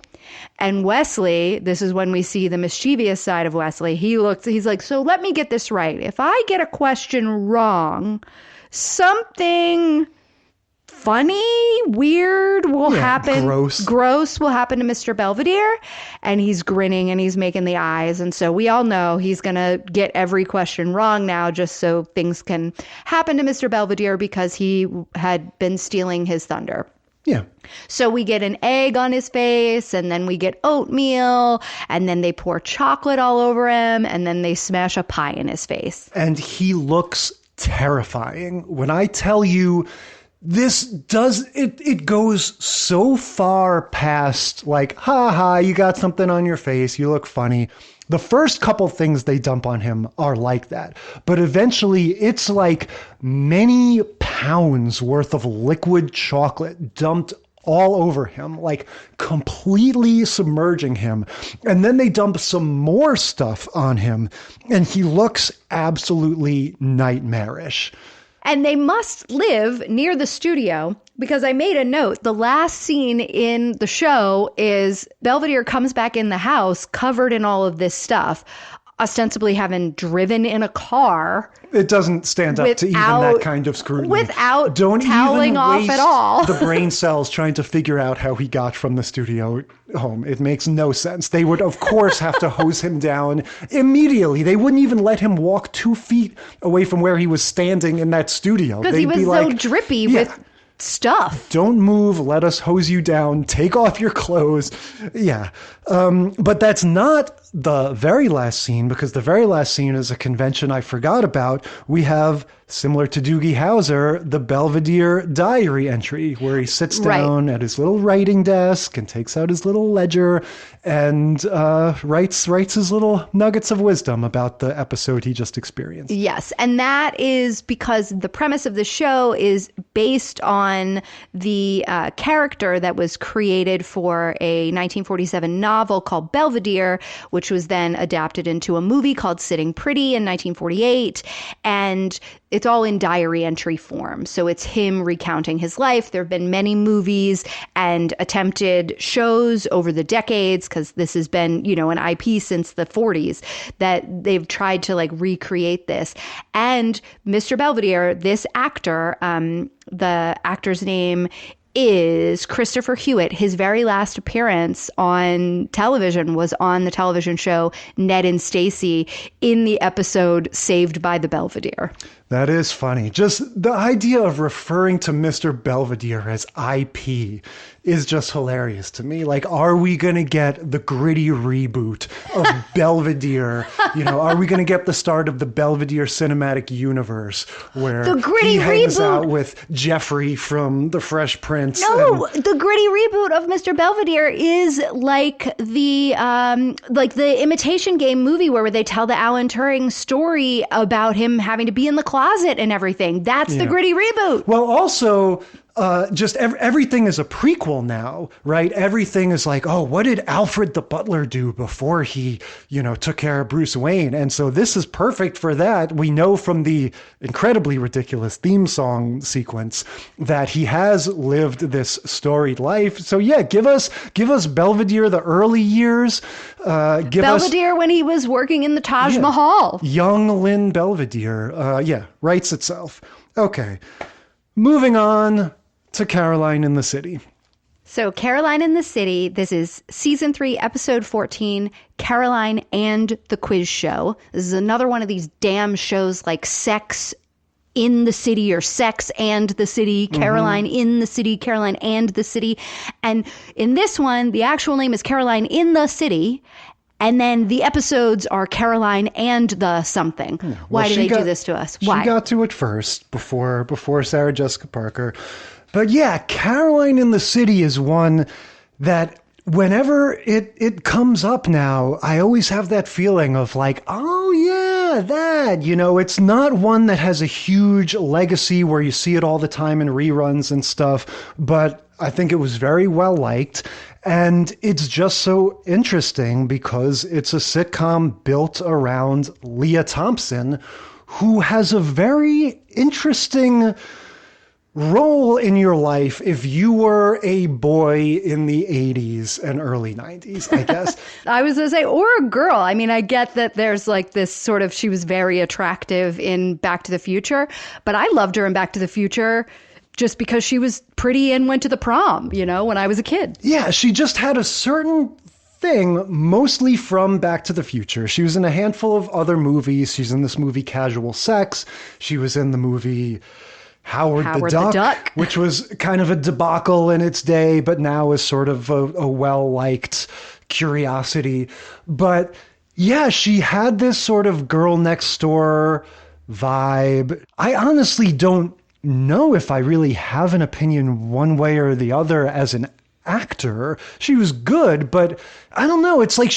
And Wesley, this is when we see the mischievous side of Wesley. He's like, so let me get this right. If I get a question wrong, something funny, weird will happen. Gross will happen to Mr. Belvedere. And he's grinning and he's making the eyes. And so we all know he's going to get every question wrong now just so things can happen to Mr. Belvedere because he had been stealing his thunder. Yeah. So we get an egg on his face, and then we get oatmeal, and then they pour chocolate all over him, and then they smash a pie in his face. And he looks terrifying. When I tell you, it goes so far past like, ha ha, you got something on your face, you look funny. The first couple things they dump on him are like that. But eventually it's like many pounds worth of liquid chocolate dumped all over him, like completely submerging him. And then they dump some more stuff on him, and he looks absolutely nightmarish. And they must live near the studio because I made a note. The last scene in the show is Belvedere comes back in the house covered in all of this stuff, ostensibly having driven in a car. It doesn't stand up to even that kind of scrutiny. Without Don't toweling even off waste at all. the brain cells trying to figure out how he got from the studio home. It makes no sense. They would, of course, have to hose him down immediately. They wouldn't even let him walk 2 feet away from where he was standing in that studio. Because he was so drippy with stuff. Don't move. Let us hose you down. Take off your clothes. Yeah. But that's not the very last scene, because the very last scene is a convention I forgot about. We have, similar to Doogie Howser, the Belvedere diary entry, where he sits down at his little writing desk and takes out his little ledger and writes his little nuggets of wisdom about the episode he just experienced. Yes, and that is because the premise of the show is based on the character that was created for a 1947 novel called Belvedere, which was then adapted into a movie called Sitting Pretty in 1948. And it's all in diary entry form. So it's him recounting his life. There have been many movies and attempted shows over the decades, because this has been, an IP since the 40s, that they've tried to recreate this. And Mr. Belvedere, this actor, the actor's name is Christopher Hewitt. His very last appearance on television was on the television show Ned and Stacy in the episode Saved by the Belvedere. That is funny. Just the idea of referring to Mr. Belvedere as IP is just hilarious to me. Are we going to get the gritty reboot of Belvedere? Are we going to get the start of the Belvedere cinematic universe where he hangs out with Jeffrey from The Fresh Prince? No, the gritty reboot of Mr. Belvedere is like the Imitation Game movie where they tell the Alan Turing story about him having to be in the closet and everything. That's the gritty reboot. Well, also, just everything is a prequel now, right? Everything is like, oh, what did Alfred the butler do before he, took care of Bruce Wayne? And so this is perfect for that. We know from the incredibly ridiculous theme song sequence that he has lived this storied life. So yeah, give us Belvedere the early years. Belvedere when he was working in the Taj Mahal. Young Lynn Belvedere. Writes itself. Okay. Moving on to Caroline in the City. So Caroline in the City, this is season 3, episode 14, Caroline and the Quiz Show. This is another one of these damn shows like Sex in the City or Sex and the City, Caroline in the City, Caroline and the City. And in this one, the actual name is Caroline in the City. And then the episodes are Caroline and the something. Yeah, why do they do this to us? Why? She got to it first before Sarah Jessica Parker. But yeah, Caroline in the City is one that whenever it comes up now, I always have that feeling of oh yeah, that, it's not one that has a huge legacy where you see it all the time in reruns and stuff, but I think it was very well liked. And it's just so interesting because it's a sitcom built around Leah Thompson, who has a very interesting role in your life if you were a boy in the 80s and early 90s, I guess? I was going to say, or a girl. I mean, I get that there's like this sort of, she was very attractive in Back to the Future, but I loved her in Back to the Future just because she was pretty and went to the prom, you know, when I was a kid. Yeah, she just had a certain thing, mostly from Back to the Future. She was in a handful of other movies. She's in this movie Casual Sex. She was in the movie Howard the Duck, which was kind of a debacle in its day, but now is sort of a well-liked curiosity. But yeah, she had this sort of girl next door vibe. I honestly don't know if I really have an opinion one way or the other as an actor. She was good, but I don't know. It's like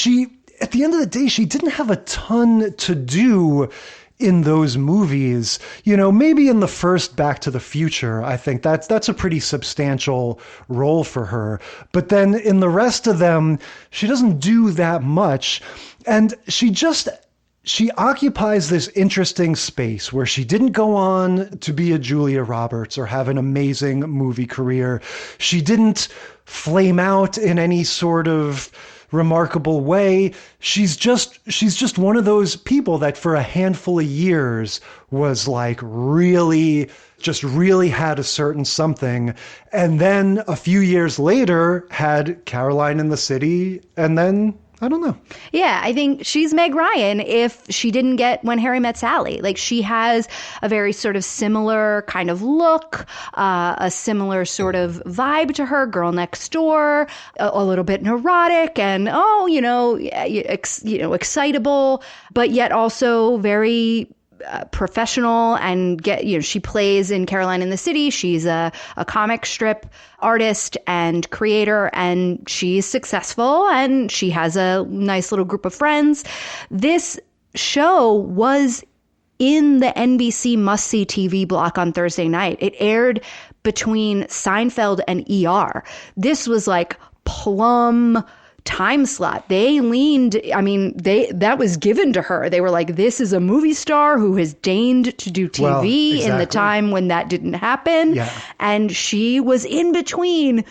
at the end of the day, she didn't have a ton to do in those movies. You know, maybe in the first Back to the Future, I think that's a pretty substantial role for her. But then in the rest of them, she doesn't do that much. And she occupies this interesting space where she didn't go on to be a Julia Roberts or have an amazing movie career. She didn't flame out in any sort of remarkable way. She's just one of those people that for a handful of years was like really had a certain something. And then a few years later had Caroline in the City, and then I don't know. Yeah, I think she's Meg Ryan if she didn't get When Harry Met Sally. Like, she has a very sort of similar kind of look, a similar sort of vibe to her, girl next door, a little bit neurotic and, excitable, but yet also very professional and she plays in Caroline in the City. She's a comic strip artist and creator, and she's successful and she has a nice little group of friends. This show was in the NBC must-see TV block on Thursday night. It aired between Seinfeld and ER. This was like plum time slot. They leaned, that was given to her. They were like, this is a movie star who has deigned to do TV in the time when that didn't happen. Yeah. And she was in between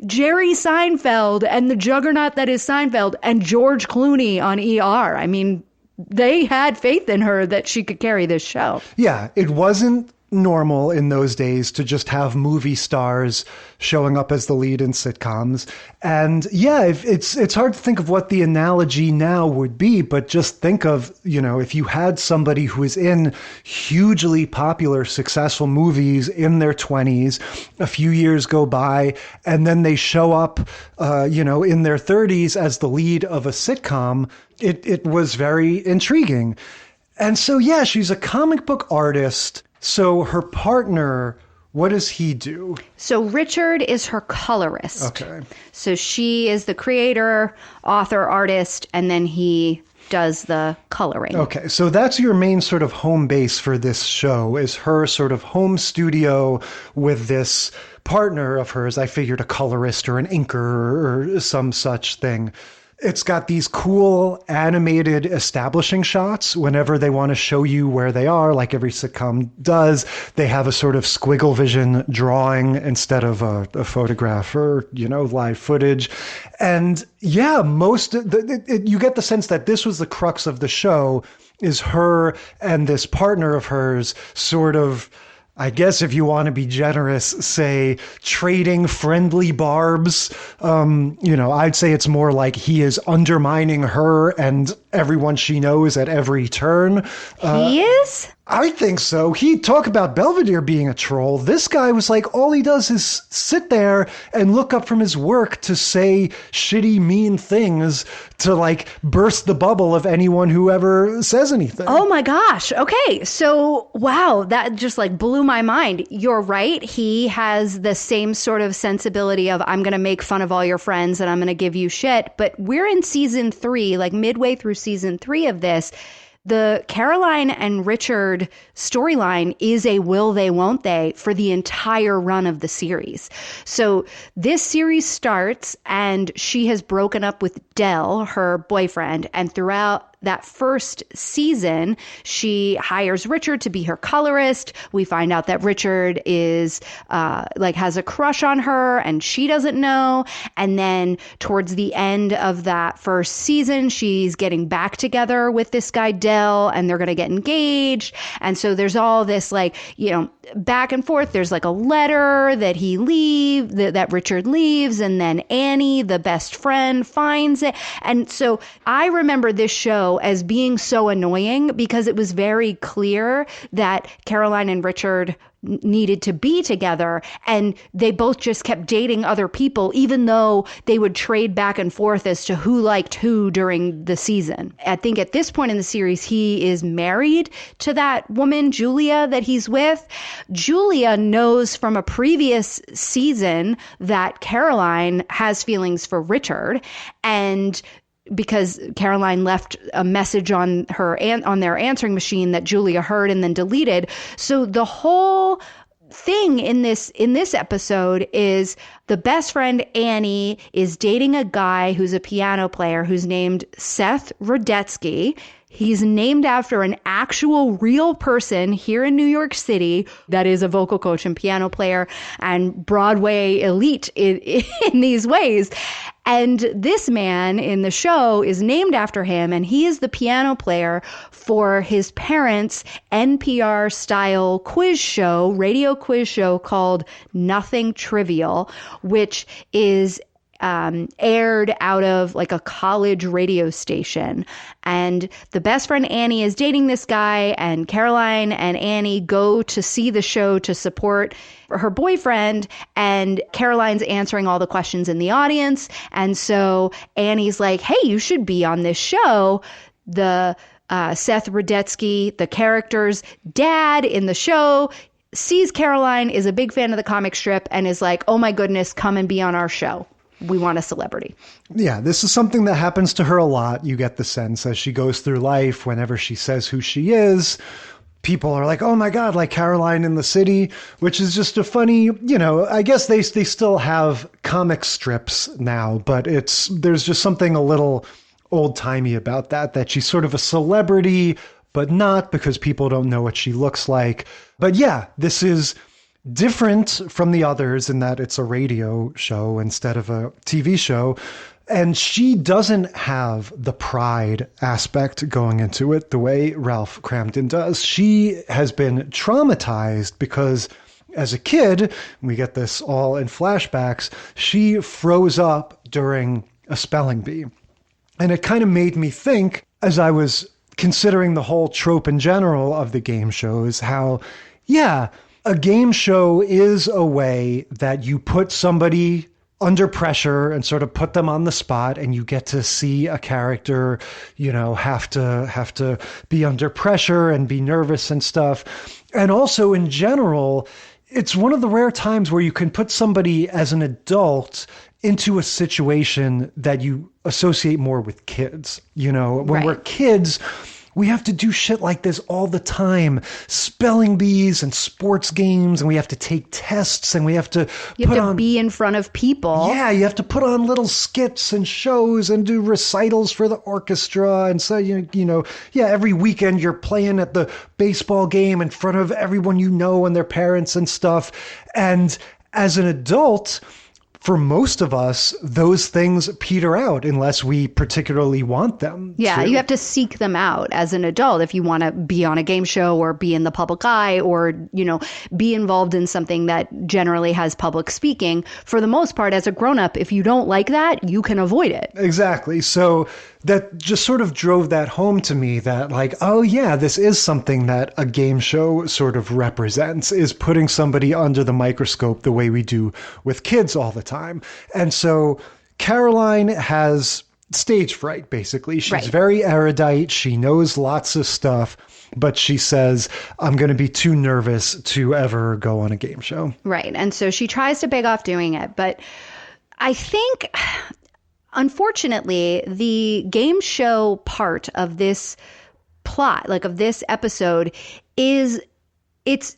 Jerry Seinfeld and the juggernaut that is Seinfeld and George Clooney on ER. I mean, they had faith in her that she could carry this show. Yeah, it wasn't normal in those days to just have movie stars showing up as the lead in sitcoms. And yeah, it's hard to think of what the analogy now would be, but just think of, if you had somebody who is in hugely popular, successful movies in their 20s, a few years go by, and then they show up, in their 30s as the lead of a sitcom, it was very intriguing. And so, yeah, she's a comic book artist. So her partner, what does he do? So Richard is her colorist. Okay. So she is the creator, author, artist, and then he does the coloring. Okay, so that's your main sort of home base for this show, is her sort of home studio with this partner of hers. I figured a colorist or an inker or some such thing. It's got these cool animated establishing shots whenever they want to show you where they are, like every sitcom does. They have a sort of squiggle vision drawing instead of a photograph or, live footage. And yeah, you get the sense that this was the crux of the show, is her and this partner of hers sort of, I guess if you want to be generous, say trading friendly barbs. I'd say it's more like he is undermining her and everyone she knows at every turn. He is? I think so. He talk about Belvedere being a troll. This guy was like, all he does is sit there and look up from his work to say shitty, mean things to like burst the bubble of anyone who ever says anything. Oh my gosh. Okay. So, wow, that just like blew my mind. You're right. He has the same sort of sensibility of, I'm going to make fun of all your friends and I'm going to give you shit. But we're in season 3, like midway through season 3 of this. The Caroline and Richard storyline is a will they, won't they for the entire run of the series. So this series starts and she has broken up with Del, her boyfriend, and throughout that first season, she hires Richard to be her colorist. We find out that Richard is has a crush on her and she doesn't know. And then towards the end of that first season, she's getting back together with this guy, Dell, and they're going to get engaged. And so there's all this back and forth. There's like a letter that that Richard leaves, and then Annie, the best friend, finds it. And so I remember this show as being so annoying because it was very clear that Caroline and Richard needed to be together, and they both just kept dating other people, even though they would trade back and forth as to who liked who during the season. I think at this point in the series, he is married to that woman, Julia, that he's with. Julia knows from a previous season that Caroline has feelings for Richard, and because Caroline left a message on their answering machine that Julia heard and then deleted. So the whole thing in this episode is the best friend Annie is dating a guy who's a piano player who's named Seth Rudetsky. He's named after an actual real person here in New York City that is a vocal coach and piano player and Broadway elite in these ways. And this man in the show is named after him, and he is the piano player for his parents' NPR-style radio quiz show called Nothing Trivial, which is aired out of like a college radio station. And the best friend Annie is dating this guy, and Caroline and Annie go to see the show to support her boyfriend, and Caroline's answering all the questions in the audience. And so Annie's like, hey, you should be on this show. The Seth Rudetsky, the character's dad in the show, sees Caroline, is a big fan of the comic strip, and is like, oh my goodness, come and be on our show. We want a celebrity. Yeah, this is something that happens to her a lot. You get the sense as she goes through life, whenever she says who she is, people are like, oh my God, like Caroline in the City, which is just a funny, I guess they still have comic strips now, but there's just something a little old timey about that she's sort of a celebrity, but not, because people don't know what she looks like. But yeah, this is different from the others in that it's a radio show instead of a TV show. And she doesn't have the pride aspect going into it the way Ralph Kramden does. She has been traumatized because as a kid, we get this all in flashbacks, she froze up during a spelling bee. And it kind of made me think, as I was considering the whole trope in general of the game shows, how, yeah, a game show is a way that you put somebody under pressure and sort of put them on the spot, and you get to see a character, have to be under pressure and be nervous and stuff. And also in general, it's one of the rare times where you can put somebody as an adult into a situation that you associate more with kids. When we're kids, we have to do shit like this all the time. Spelling bees and sports games, and we have to take tests, and we have to be in front of people. Yeah, you have to put on little skits and shows and do recitals for the orchestra. And so, every weekend you're playing at the baseball game in front of everyone and their parents and stuff. And as an adult, for most of us, those things peter out unless we particularly want them. Yeah, you have to seek them out as an adult if you want to be on a game show or be in the public eye or, be involved in something that generally has public speaking. For the most part, as a grown-up, if you don't like that, you can avoid it. Exactly. So that just sort of drove that home to me that like, oh yeah, this is something that a game show sort of represents, is putting somebody under the microscope the way we do with kids all the time. And so Caroline has stage fright, basically. She's very erudite. She knows lots of stuff, but she says, I'm going to be too nervous to ever go on a game show. Right. And so she tries to beg off doing it. But I think, unfortunately, the game show part of this plot, like of this episode, is it's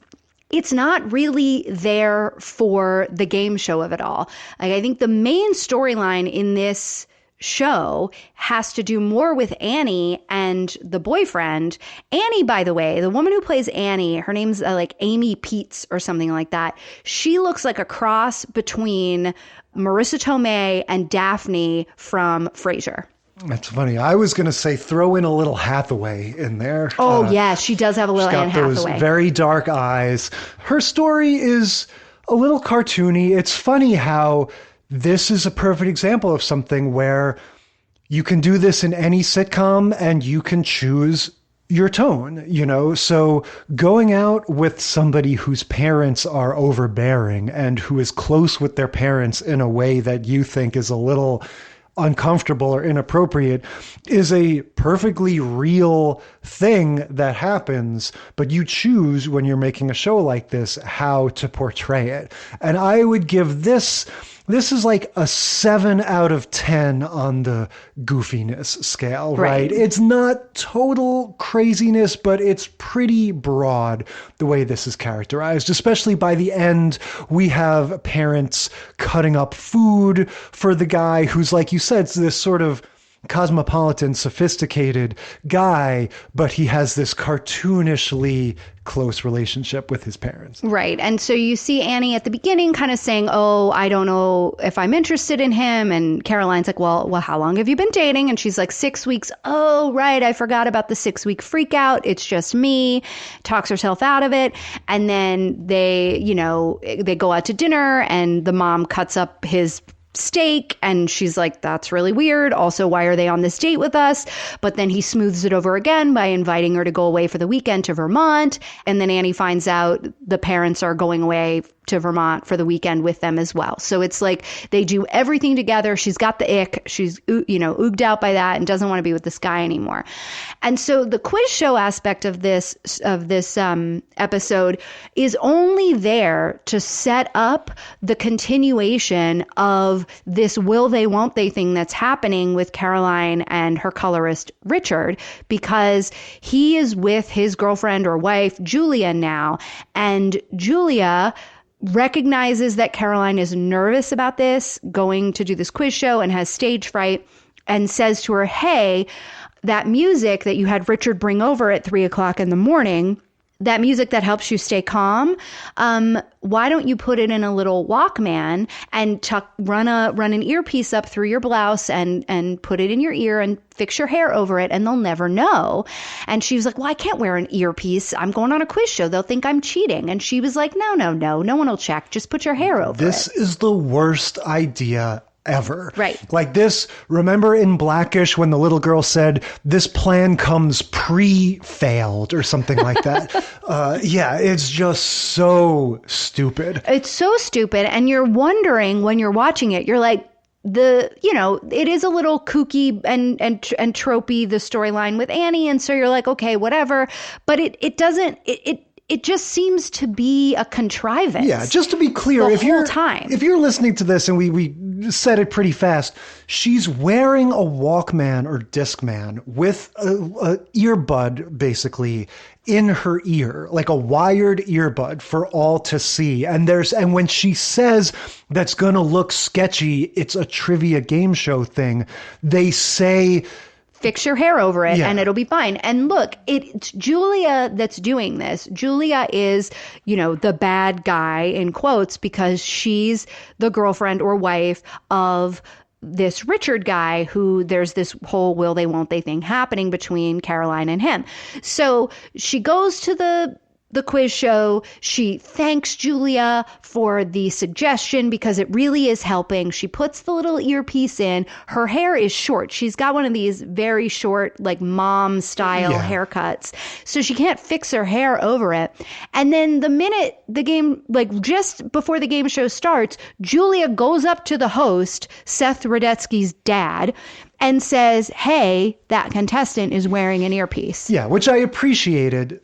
not really there for the game show of it all. Like, I think the main storyline in this show has to do more with Annie and the boyfriend. Annie, by the way, the woman who plays Annie, her name's like Amy Peets or something like that. She looks like a cross between Marissa Tomei and Daphne from Frasier. That's funny. I was going to say throw in a little Hathaway in there. Oh, yeah, she does have a little Anne Hathaway. She's got those very dark eyes. Her story is a little cartoony. It's funny how this is a perfect example of something where you can do this in any sitcom and you can choose your tone, you know? So going out with somebody whose parents are overbearing and who is close with their parents in a way that you think is a little uncomfortable or inappropriate is a perfectly real thing that happens, but you choose when you're making a show like this how to portray it. And I would give this is like a 7 out of 10 on the goofiness scale, right? It's not total craziness, but it's pretty broad the way this is characterized, especially by the end. We have parents cutting up food for the guy who's, like you said, this sort of cosmopolitan, sophisticated guy, but he has this cartoonishly close relationship with his parents. Right. And so you see Annie at the beginning kind of saying, oh, I don't know if I'm interested in him. And Caroline's like, well, how long have you been dating? And she's like, 6 weeks. Oh, right. I forgot about the 6-week freak out. It's just me. Talks herself out of it. And then they go out to dinner and the mom cuts up his steak and she's like, that's really weird. Also, why are they on this date with us? But then he smooths it over again by inviting her to go away for the weekend to Vermont. And then Annie finds out the parents are going away to Vermont for the weekend with them as well. So it's like they do everything together. She's got the ick. She's, ooged out by that and doesn't want to be with this guy anymore. And so the quiz show aspect of this episode is only there to set up the continuation of this will they, won't they thing that's happening with Caroline and her colorist, Richard, because he is with his girlfriend or wife, Julia, now. And Julia recognizes that Caroline is nervous about this, going to do this quiz show and has stage fright, and says to her, hey, that music that you had Richard bring over at 3:00 in the morning, that music that helps you stay calm, why don't you put it in a little Walkman and run an earpiece up through your blouse and put it in your ear and fix your hair over it and they'll never know. And she was like, well, I can't wear an earpiece. I'm going on a quiz show. They'll think I'm cheating. And she was like, no one will check. Just put your hair over it. This is the worst idea ever. Right. Like this, remember in Blackish when the little girl said, this plan comes pre-failed or something like that? Yeah, it's just so stupid. It's so stupid. And you're wondering when you're watching it, you're like, it is a little kooky and tropey, the storyline with Annie. And so you're like, okay, whatever. But it doesn't, it just seems to be a contrivance. Yeah, just to be clear, if you're listening to this and we said it pretty fast, she's wearing a Walkman or Discman with a earbud basically in her ear, like a wired earbud for all to see. And when she says that's going to look sketchy, it's a trivia game show thing, they say, fix your hair over it and it'll be fine. And look, it's Julia that's doing this. Julia is, the bad guy in quotes because she's the girlfriend or wife of this Richard guy who there's this whole will they, won't they thing happening between Caroline and him. So she goes to the quiz show. She thanks Julia for the suggestion because it really is helping. She puts the little earpiece in. Her hair is short. She's got one of these very short, like mom style haircuts. So she can't fix her hair over it. And then the minute the game, like just before the game show starts, Julia goes up to the host, Seth Rudetsky's dad, and says, hey, that contestant is wearing an earpiece. Yeah, which I appreciated.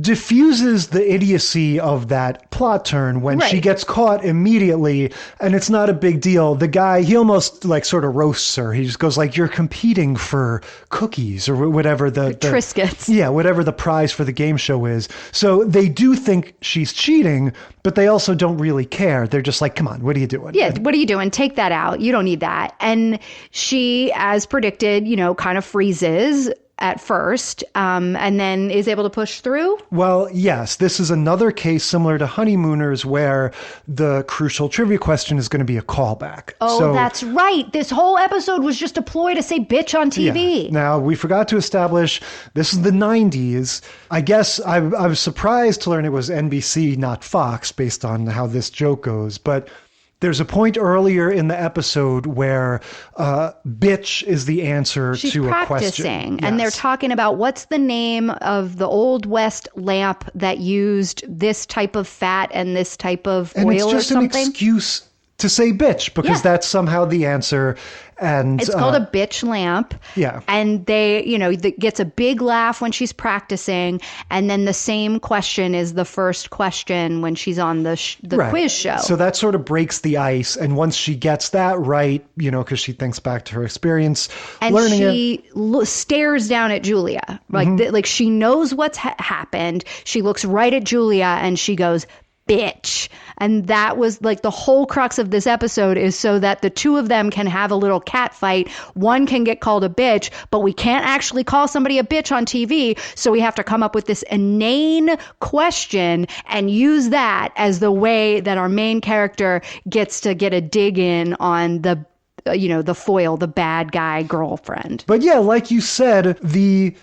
diffuses the idiocy of that plot turn when she gets caught immediately, and it's not a big deal. The guy, he almost like sort of roasts her. He just goes like, you're competing for cookies or whatever the Triscuits. Yeah, whatever the prize for the game show is. So they do think she's cheating, but they also don't really care. They're just like, come on, what are you doing? Yeah, what are you doing? Take that out. You don't need that. And she, as predicted, kind of freezes at first, and then is able to push through? Well, yes. This is another case similar to Honeymooners where the crucial trivia question is going to be a callback. Oh, that's right. This whole episode was just a ploy to say bitch on TV. Yeah. Now, we forgot to establish this is the 90s. I guess I was surprised to learn it was NBC, not Fox, based on how this joke goes. But there's a point earlier in the episode where bitch is the answer to a question. She's practicing, and they're talking about what's the name of the Old West lamp that used this type of fat and this type of oil or something. And it's just an excuse to say bitch, because that's somehow the answer. And it's called a bitch lamp. Yeah. And they, gets a big laugh when she's practicing. And then the same question is the first question when she's on the quiz show. So that sort of breaks the ice. And once she gets that right, because she thinks back to her experience, and learning she stares down at Julia. Like she knows what's happened. She looks right at Julia and she goes, bitch. And that was like the whole crux of this episode, is so that the two of them can have a little cat fight. One can get called a bitch, but we can't actually call somebody a bitch on TV. So we have to come up with this inane question and use that as the way that our main character gets to get a dig in on the foil, the bad guy girlfriend. But yeah, like you said, the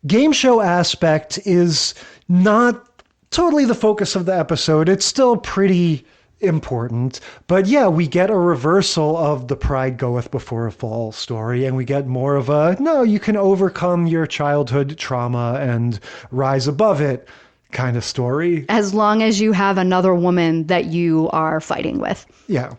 game show aspect is not totally the focus of the episode. It's still pretty important. But yeah, we get a reversal of the pride goeth before a fall story, and we get more of a, no, you can overcome your childhood trauma and rise above it kind of story. As long as you have another woman that you are fighting with. Yeah.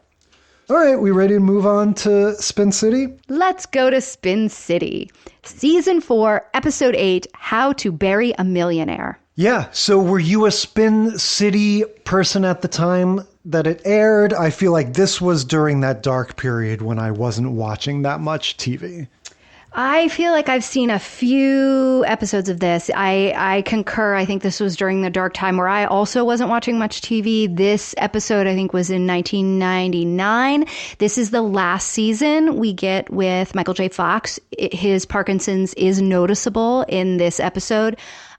All right, we ready to move on to Spin City? Let's go to Spin City. Season 4, Episode 8, How to Bury a Millionaire. Yeah, so were you a Spin City person at the time that it aired? I feel like this was during that dark period when I wasn't watching that much TV. I feel like I've seen a few episodes of this. I concur. I think this was during the dark time where I also wasn't watching much TV. This episode, I think, was in 1999. This is the last season we get with Michael J. Fox. His Parkinson's is noticeable in this episode.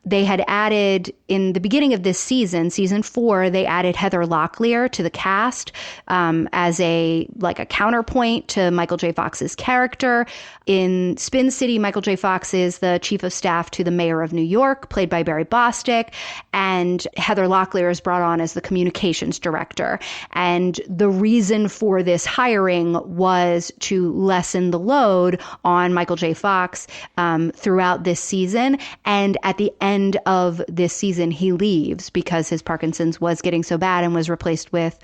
They had added, in the beginning of this season, season 4, they added Heather Locklear to the cast as a counterpoint to Michael J. Fox's character. In Spin City, Michael J. Fox is the chief of staff to the mayor of New York, played by Barry Bostwick, and Heather Locklear is brought on as the communications director. And the reason for this hiring was to lessen the load on Michael J. Fox throughout this season. And at the end of this season, he leaves because his Parkinson's was getting so bad and was replaced with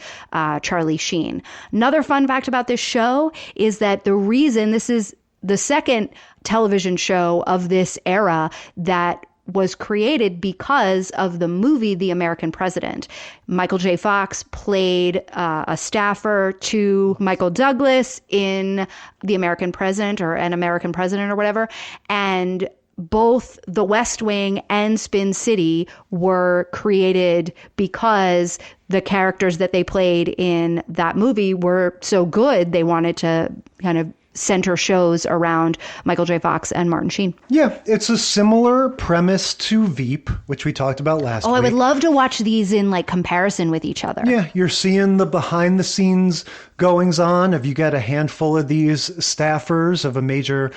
Charlie Sheen. Another fun fact about this show is that the reason this is the second television show of this era that was created because of the movie The American President. Michael J. Fox played a staffer to Michael Douglas in The American President or An American President or whatever. And both The West Wing and Spin City were created because the characters that they played in that movie were so good. They wanted to kind of center shows around Michael J. Fox and Martin Sheen. Yeah, it's a similar premise to Veep, which we talked about last week. I would love to watch these in comparison with each other. Yeah, you're seeing the behind the scenes goings on. If you get a handful of these staffers of a major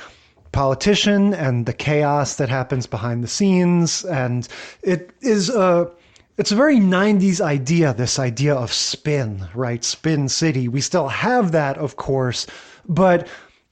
politician and the chaos that happens behind the scenes. And it's a very 90s idea, this idea of spin, right? Spin City. We still have that, of course, but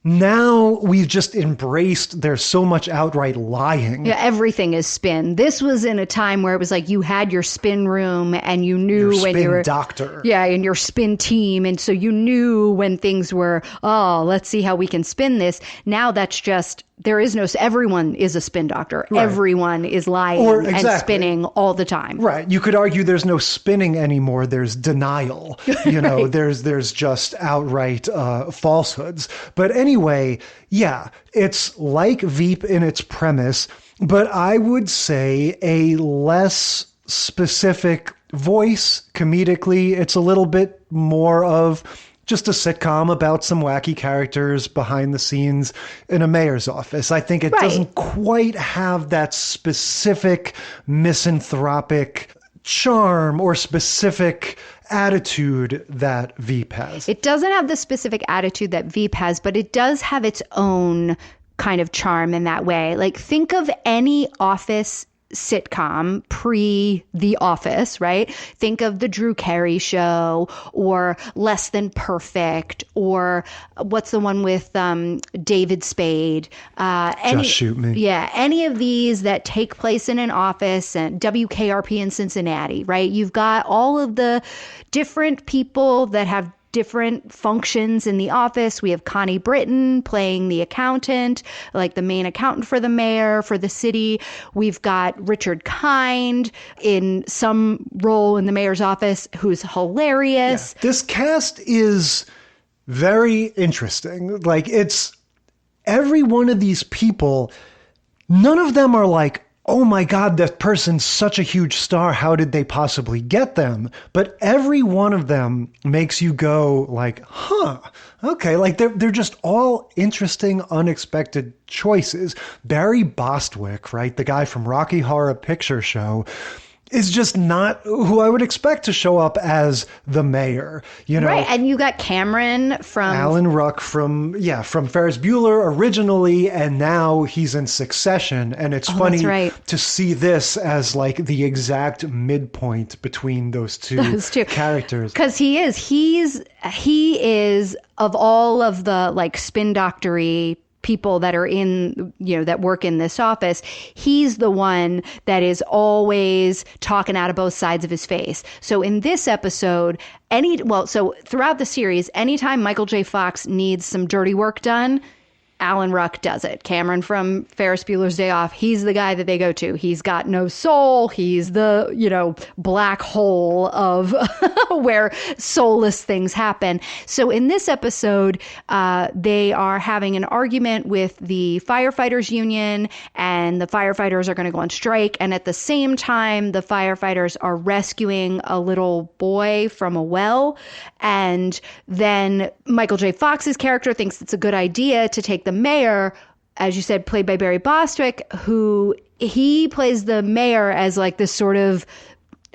now we've just embraced there's so much outright lying. Yeah, everything is spin. This was in a time where it was like you had your spin room and you knew your when you were doctor. Yeah, and your spin team. And so you knew when things were, let's see how we can spin this. Now that's just there is no, everyone is a spin doctor. Right. Everyone is lying and spinning all the time. Right. You could argue there's no spinning anymore. There's denial. You know, right. there's just outright falsehoods. But anyway, yeah, it's like Veep in its premise, but I would say a less specific voice comedically. It's a little bit more of just a sitcom about some wacky characters behind the scenes in a mayor's office. I think it doesn't quite have that specific misanthropic charm or specific attitude that Veep has. It doesn't have the specific attitude that Veep has, but it does have its own kind of charm in that way. Like, think of any office sitcom pre The Office, right? Think of the Drew Carey Show or Less Than Perfect, or what's the one with David Spade? Just Shoot Me. Yeah, any of these that take place in an office, and WKRP in Cincinnati, right? You've got all of the different people that have different functions in the office. We have Connie Britton playing the accountant, like the main accountant for the mayor, for the city. We've got Richard Kind in some role in the mayor's office, who's hilarious. Yeah. This cast is very interesting. Like, it's every one of these people, none of them are like, oh my God, that person's such a huge star. How did they possibly get them? But every one of them makes you go like, huh, okay. Like they're just all interesting, unexpected choices. Barry Bostwick, right? The guy from Rocky Horror Picture Show, is just not who I would expect to show up as the mayor, you know? Right, and you got Cameron from... Alan Ruck from Ferris Bueller originally, and now he's in Succession, and it's funny to see this as like the exact midpoint between those two characters. Because he is, of all of the like spin doctory people that are in, you know, that work in this office, he's the one that is always talking out of both sides of his face. So in this episode, so throughout the series, anytime Michael J. Fox needs some dirty work done, Alan Ruck does it. Cameron from Ferris Bueller's Day Off, he's the guy that they go to. He's got no soul. He's the, you know, black hole of where soulless things happen. So in this episode, they are having an argument with the firefighters union, and the firefighters are going to go on strike. And at the same time, the firefighters are rescuing a little boy from a well. And then Michael J. Fox's character thinks it's a good idea to take the mayor, as you said, played by Barry Bostwick, who he plays the mayor as like this sort of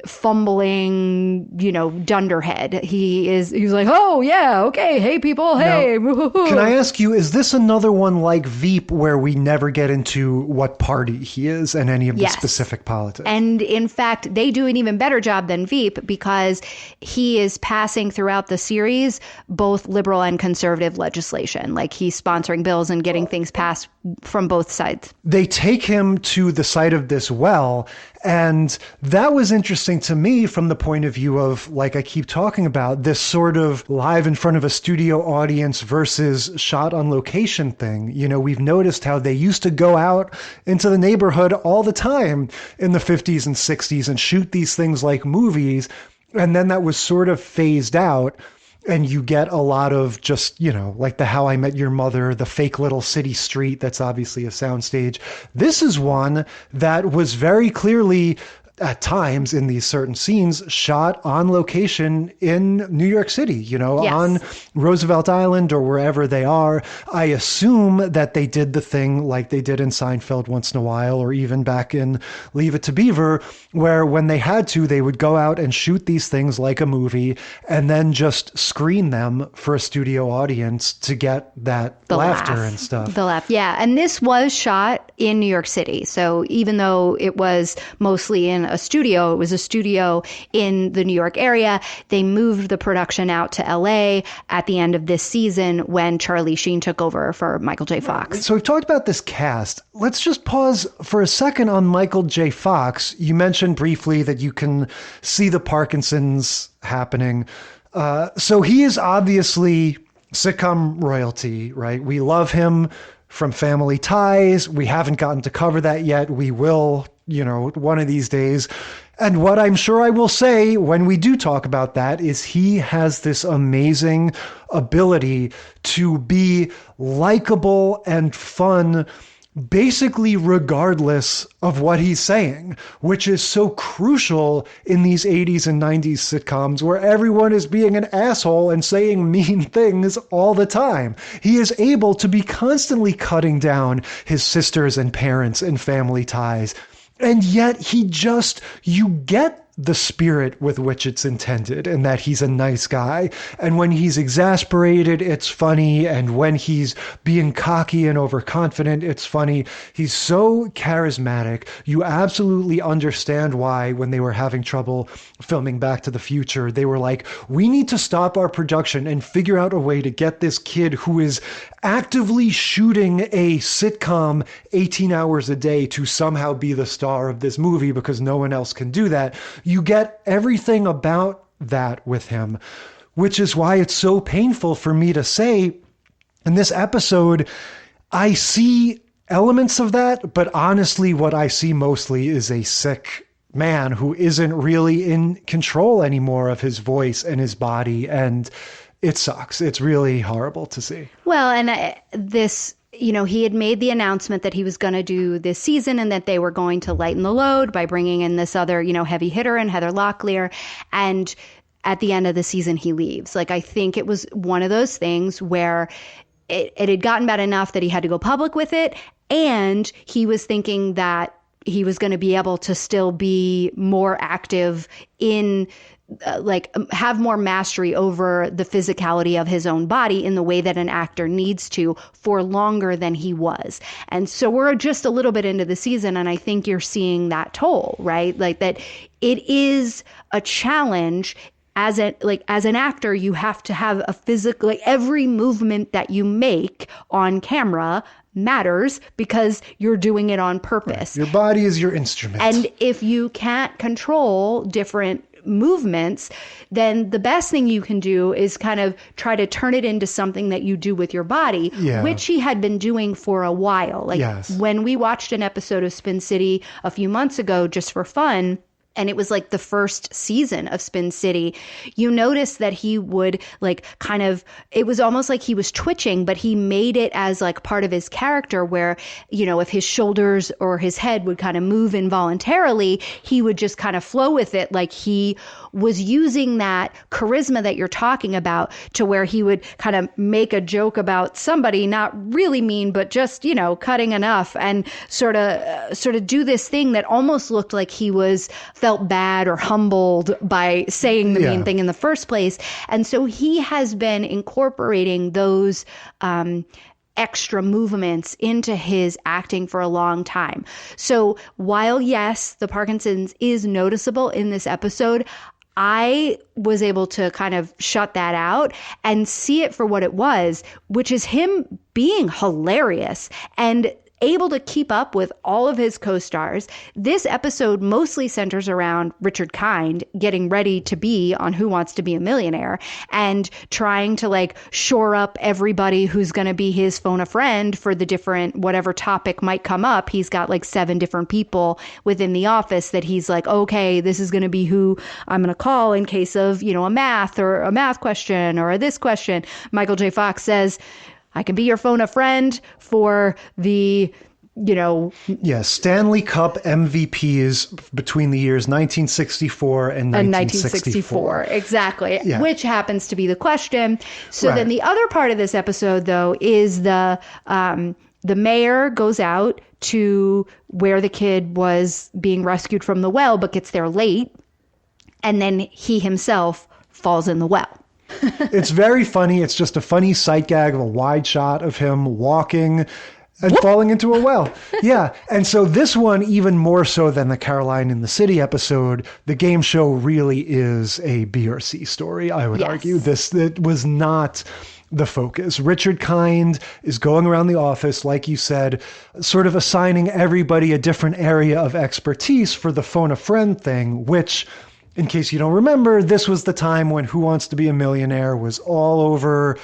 fumbling, you know, dunderhead. He's like, oh yeah, okay, hey people, hey. Now, can I ask you, is this another one like Veep where we never get into what party he is and any of the specific politics? And in fact, they do an even better job than Veep, because he is passing throughout the series both liberal and conservative legislation. Like, he's sponsoring bills and getting things passed from both sides. They take him to the site of this well, and that was interesting to me from the point of view of, like I keep talking about, this sort of live in front of a studio audience versus shot on location thing. You know, we've noticed how they used to go out into the neighborhood all the time in the 50s and 60s and shoot these things like movies. And then that was sort of phased out. And you get a lot of just, you know, like the How I Met Your Mother, the fake little city street that's obviously a soundstage. This is one that was very clearly, at times in these certain scenes, shot on location in New York City, you know, on Roosevelt Island or wherever they are. I assume that they did the thing like they did in Seinfeld once in a while, or even back in Leave It to Beaver, where when they had to, they would go out and shoot these things like a movie and then just screen them for a studio audience to get the laughter and stuff. The laugh, yeah. And this was shot in New York City. So even though it was mostly in a studio, it was a studio in the New York area, they moved the production out to LA at the end of this season when Charlie Sheen took over for Michael J. Fox. So we've talked about this cast. Let's just pause for a second on Michael J. Fox. You mentioned briefly that you can see the Parkinson's happening. So he is obviously sitcom royalty, right? We love him from Family Ties. We haven't gotten to cover that yet. We will, one of these days. And what I'm sure I will say when we do talk about that is he has this amazing ability to be likable and fun, basically regardless of what he's saying, which is so crucial in these 80s and 90s sitcoms where everyone is being an asshole and saying mean things all the time. He is able to be constantly cutting down his sisters and parents in Family Ties. And yet you get the spirit with which it's intended and that he's a nice guy. And when he's exasperated, it's funny. And when he's being cocky and overconfident, it's funny. He's so charismatic. You absolutely understand why when they were having trouble filming Back to the Future, they were like, we need to stop our production and figure out a way to get this kid who is actively shooting a sitcom 18 hours a day to somehow be the star of this movie because no one else can do that. You get everything about that with him, which is why it's so painful for me to say in this episode, I see elements of that, but honestly, what I see mostly is a sick man who isn't really in control anymore of his voice and his body. And it sucks. It's really horrible to see. Well, and he had made the announcement that he was going to do this season and that they were going to lighten the load by bringing in this other, heavy hitter and Heather Locklear. And at the end of the season, he leaves. I think it was one of those things where it had gotten bad enough that he had to go public with it. And he was thinking that he was going to be able to still be more active in have more mastery over the physicality of his own body in the way that an actor needs to for longer than he was. And so we're just a little bit into the season, and I think you're seeing that toll, right? That it is a challenge. As an actor, you have to have a physical, every movement that you make on camera matters because you're doing it on purpose. Right. Your body is your instrument. And if you can't control different movements, then the best thing you can do is kind of try to turn it into something that you do with your body, which he had been doing for a while. When we watched an episode of Spin City a few months ago, just for fun, and it was the first season of Spin City, you notice that he would it was almost like he was twitching, but he made it as part of his character where, if his shoulders or his head would kind of move involuntarily, he would just kind of flow with it. He was using that charisma that you're talking about to where he would kind of make a joke about somebody, not really mean, but just, cutting enough and sort of do this thing that almost looked like he felt bad or humbled by saying the mean thing in the first place. And so he has been incorporating those extra movements into his acting for a long time. So while, yes, the Parkinson's is noticeable in this episode, I was able to kind of shut that out and see it for what it was, which is him being hilarious and able to keep up with all of his co-stars. This episode mostly centers around Richard Kind getting ready to be on Who Wants to Be a Millionaire and trying to shore up everybody who's going to be his phone a friend for the different, whatever topic might come up. He's got 7 different people within the office that he's okay, this is going to be who I'm going to call in case of, a math question or this question. Michael J. Fox says, I can be your phone a friend for the, Stanley Cup MVPs between the years 1964 and 1964. Exactly. Yeah. Which happens to be the question. So then the other part of this episode, though, is the mayor goes out to where the kid was being rescued from the well, but gets there late. And then he himself falls in the well. It's very funny. It's just a funny sight gag of a wide shot of him walking and falling into a well. Yeah. And so this one, even more so than the Caroline in the City episode, the game show really is a B or C story, I would argue. It was not the focus. Richard Kind is going around the office, like you said, sort of assigning everybody a different area of expertise for the phone a friend thing, which, in case you don't remember, this was the time when Who Wants to Be a Millionaire was all over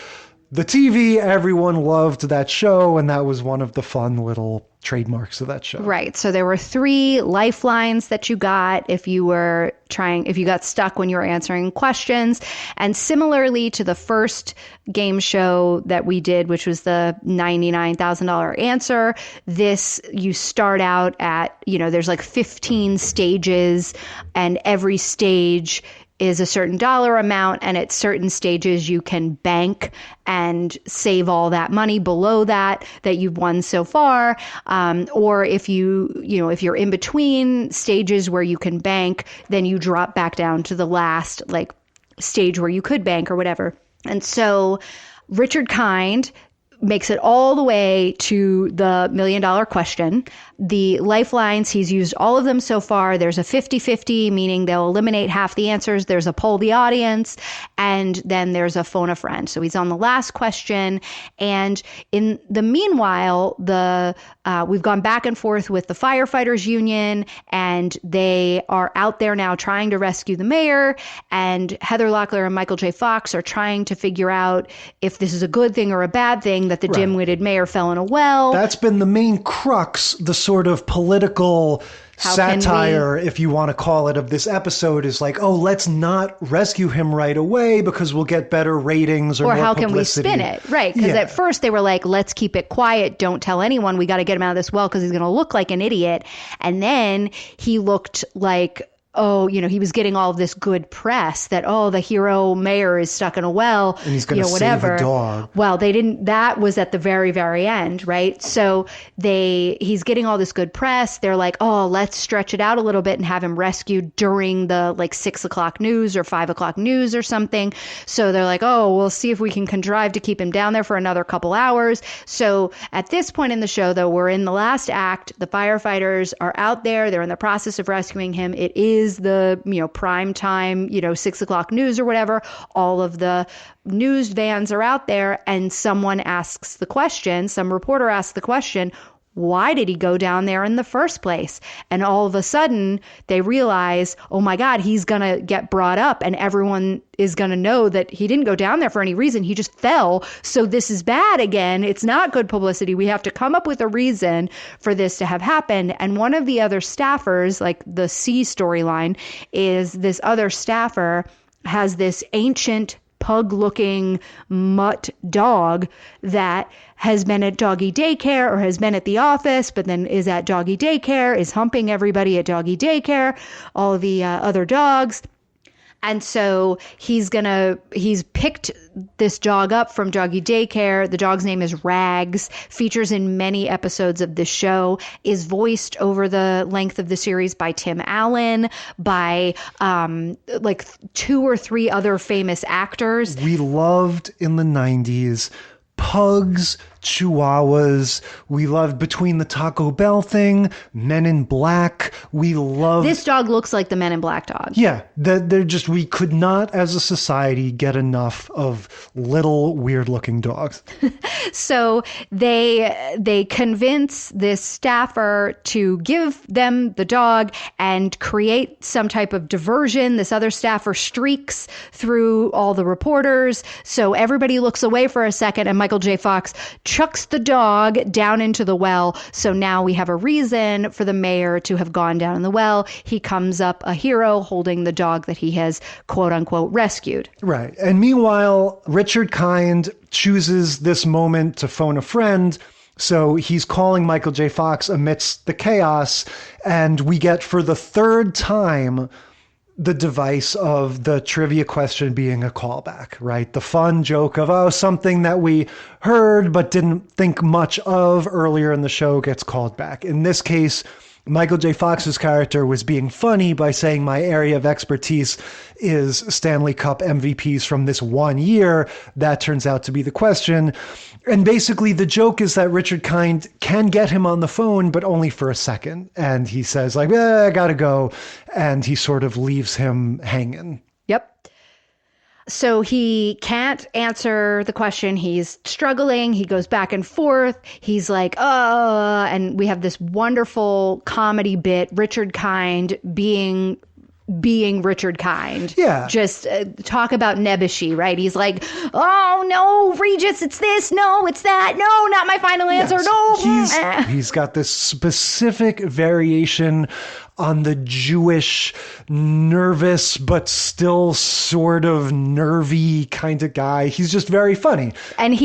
the TV, everyone loved that show, and that was one of the fun little trademarks of that show. Right. So there were 3 lifelines that you got if you got stuck when you were answering questions. And similarly to the first game show that we did, which was the $99,000 answer, this, you start out at, there's like 15 stages, and every stage is a certain dollar amount, and at certain stages you can bank and save all that money below that you've won so far. Or if if you're in between stages where you can bank, then you drop back down to the last stage where you could bank or whatever. And so Richard Kind makes it all the way to the $1 million question. The lifelines, he's used all of them so far. There's a 50-50, meaning they'll eliminate half the answers. There's a poll the audience, and then there's a phone a friend. So he's on the last question. And in the meanwhile, we've gone back and forth with the firefighters union, and they are out there now trying to rescue the mayor. And Heather Locklear and Michael J. Fox are trying to figure out if this is a good thing or a bad thing that the dim-witted mayor fell in a well. That's been the main crux, the sort of political satire, if you want to call it, of this episode is let's not rescue him right away because we'll get better ratings or more how publicity. Can we spin it? Right. Because at first they were like, let's keep it quiet. Don't tell anyone. We got to get him out of this well because he's going to look like an idiot. And then he looked like, he was getting all of this good press that, the hero mayor is stuck in a well. And he's going to save a dog. Well, they didn't, that was at the very, very end, right? So he's getting all this good press. They're like, let's stretch it out a little bit and have him rescued during the 6 o'clock news or 5 o'clock news or something. So they're like, we'll see if we can contrive to keep him down there for another couple hours. So at this point in the show, though, we're in the last act. The firefighters are out there. They're in the process of rescuing him. It is the prime time 6 o'clock news or whatever. All of the news vans are out there, and someone asks the question, some reporter asks the question, why did he go down there in the first place? And all of a sudden they realize, oh my God, he's going to get brought up and everyone is going to know that he didn't go down there for any reason. He just fell. So this is bad again. It's not good publicity. We have to come up with a reason for this to have happened. And one of the other staffers, like the C storyline, is this other staffer has this ancient pug-looking mutt dog that has been at doggy daycare or has been at the office, but then is at doggy daycare, is humping everybody at doggy daycare, all the other dogs. And so he's picked this dog up from doggy daycare. The dog's name is Rags, features in many episodes of the show, is voiced over the length of the series by Tim Allen, by 2 or 3 other famous actors. We loved in the 90s pugs, chihuahuas. We loved Between the Taco Bell thing, Men in Black. We loved... This dog looks like the Men in Black dog. Yeah. We could not, as a society, get enough of little weird-looking dogs. So they convince this staffer to give them the dog and create some type of diversion. This other staffer streaks through all the reporters. So everybody looks away for a second, and Michael J. Fox chucks the dog down into the well. So now we have a reason for the mayor to have gone down in the well. He comes up a hero holding the dog that he has, quote unquote, rescued. Right. And meanwhile, Richard Kind chooses this moment to phone a friend. So he's calling Michael J. Fox amidst the chaos. And we get, for the 3rd time, the device of the trivia question being a callback, right? The fun joke of, something that we heard but didn't think much of earlier in the show gets called back. In this case, Michael J. Fox's character was being funny by saying my area of expertise is Stanley Cup MVPs from this one year. That turns out to be the question. And basically the joke is that Richard Kind can get him on the phone, but only for a second. And he says I gotta go. And he sort of leaves him hanging. Yep. So he can't answer the question. He's struggling. He goes back and forth. He's like, and we have this wonderful comedy bit, Richard Kind being being Richard Kind. Yeah. Just talk about nebbishy, right? He's like, oh, no, Regis, it's this. No, it's that. No, not my final answer. Yes. No. He's got this specific variation on the Jewish, nervous, but still sort of nervy kind of guy. He's just very funny. And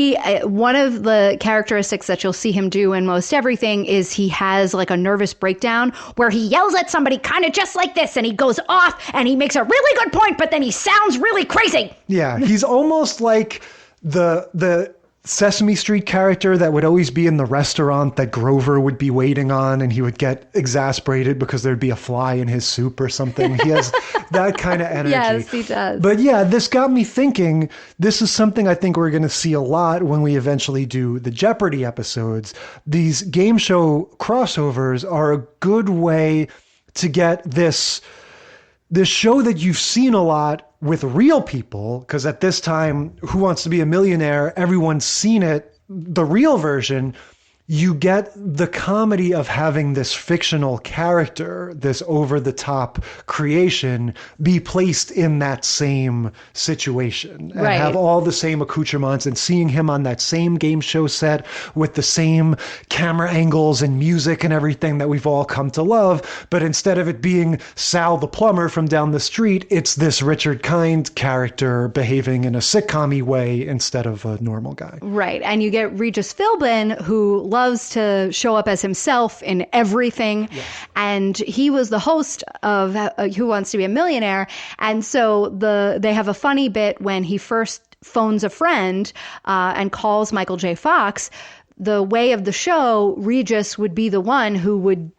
one of the characteristics that you'll see him do in most everything is he has like a nervous breakdown where he yells at somebody kind of just like this, and he goes off and he makes a really good point, but then he sounds really crazy. Yeah, he's almost like the Sesame Street character that would always be in the restaurant that Grover would be waiting on, and he would get exasperated because there'd be a fly in his soup or something. He has that kind of energy. Yes, he does. But yeah, this got me thinking, this is something I think we're going to see a lot when we eventually do the Jeopardy episodes. These game show crossovers are a good way to get this show that you've seen a lot with real people, because at this time, Who Wants to Be a Millionaire, everyone's seen it, the real version. You get the comedy of having this fictional character, this over-the-top creation, be placed in that same situation and have all the same accoutrements, and seeing him on that same game show set with the same camera angles and music and everything that we've all come to love. But instead of it being Sal the plumber from down the street, it's this Richard Kind character behaving in a sitcom-y way instead of a normal guy. Right. And you get Regis Philbin, who loves to show up as himself in everything. Yes. And he was the host of Who Wants to Be a Millionaire. And so they have a funny bit when he first phones a friend and calls Michael J. Fox. The way of the show, Regis would be the one who would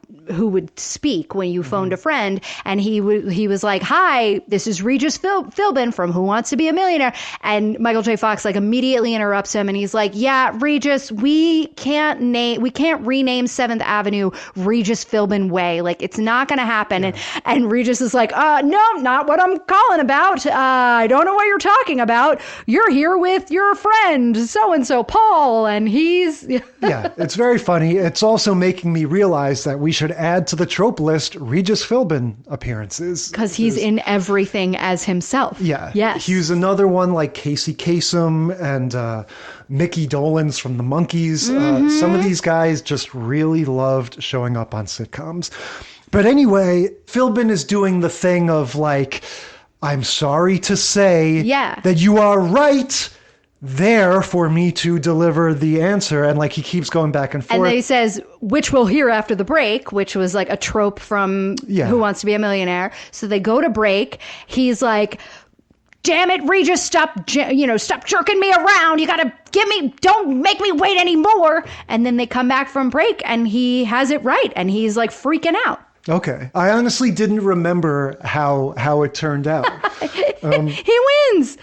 speak when you phoned a friend, and he was like, "Hi, this is Regis Philbin from Who Wants to Be a Millionaire," and Michael J. Fox like immediately interrupts him, and he's like, "Yeah, Regis, we can't rename 7th Avenue Regis Philbin Way. Like, it's not going to happen." Yeah. And Regis is like, "No, not what I'm calling about. I don't know what you're talking about. You're here with your friend so and so, Paul, and he's." Yeah, it's very funny. It's also making me realize that we should add to the trope list Regis Philbin appearances. Because he's in everything as himself. Yeah. Yes. He's another one like Casey Kasem and Mickey Dolenz from the Monkees. Some of these guys just really loved showing up on sitcoms. But anyway, Philbin is doing the thing of like, I'm sorry to say that you are right there for me to deliver the answer. And like he keeps going back and forth. And then he says, which we'll hear after the break, which was like a trope from Who Wants to Be a Millionaire. So they go to break. He's like, damn it, Regis, stop jerking me around. You gotta don't make me wait anymore. And then they come back from break and he has it right. And he's like freaking out. Okay. I honestly didn't remember how it turned out. He wins.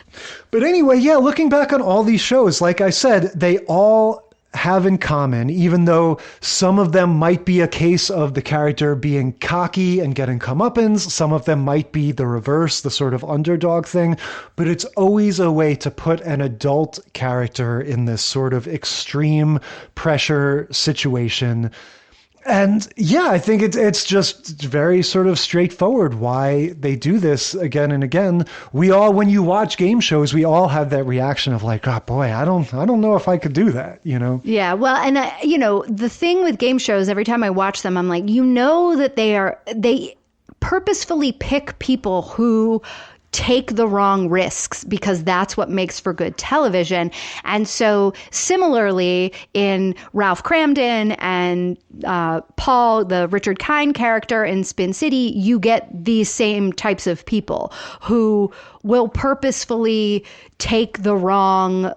But anyway, yeah, looking back on all these shows, like I said, they all have in common, even though some of them might be a case of the character being cocky and getting comeuppance, some of them might be the reverse, the sort of underdog thing, but it's always a way to put an adult character in this sort of extreme pressure situation. And yeah, I think it's just very sort of straightforward why they do this again and again. When you watch game shows, we all have that reaction of like, oh boy, I don't know if I could do that, you know? Yeah, well, and the thing with game shows, every time I watch them, I'm like, that they purposefully pick people who take the wrong risks because that's what makes for good television. And so similarly in Ralph Kramden and Paul, the Richard Kind character in Spin City, you get these same types of people who will purposefully take the wrong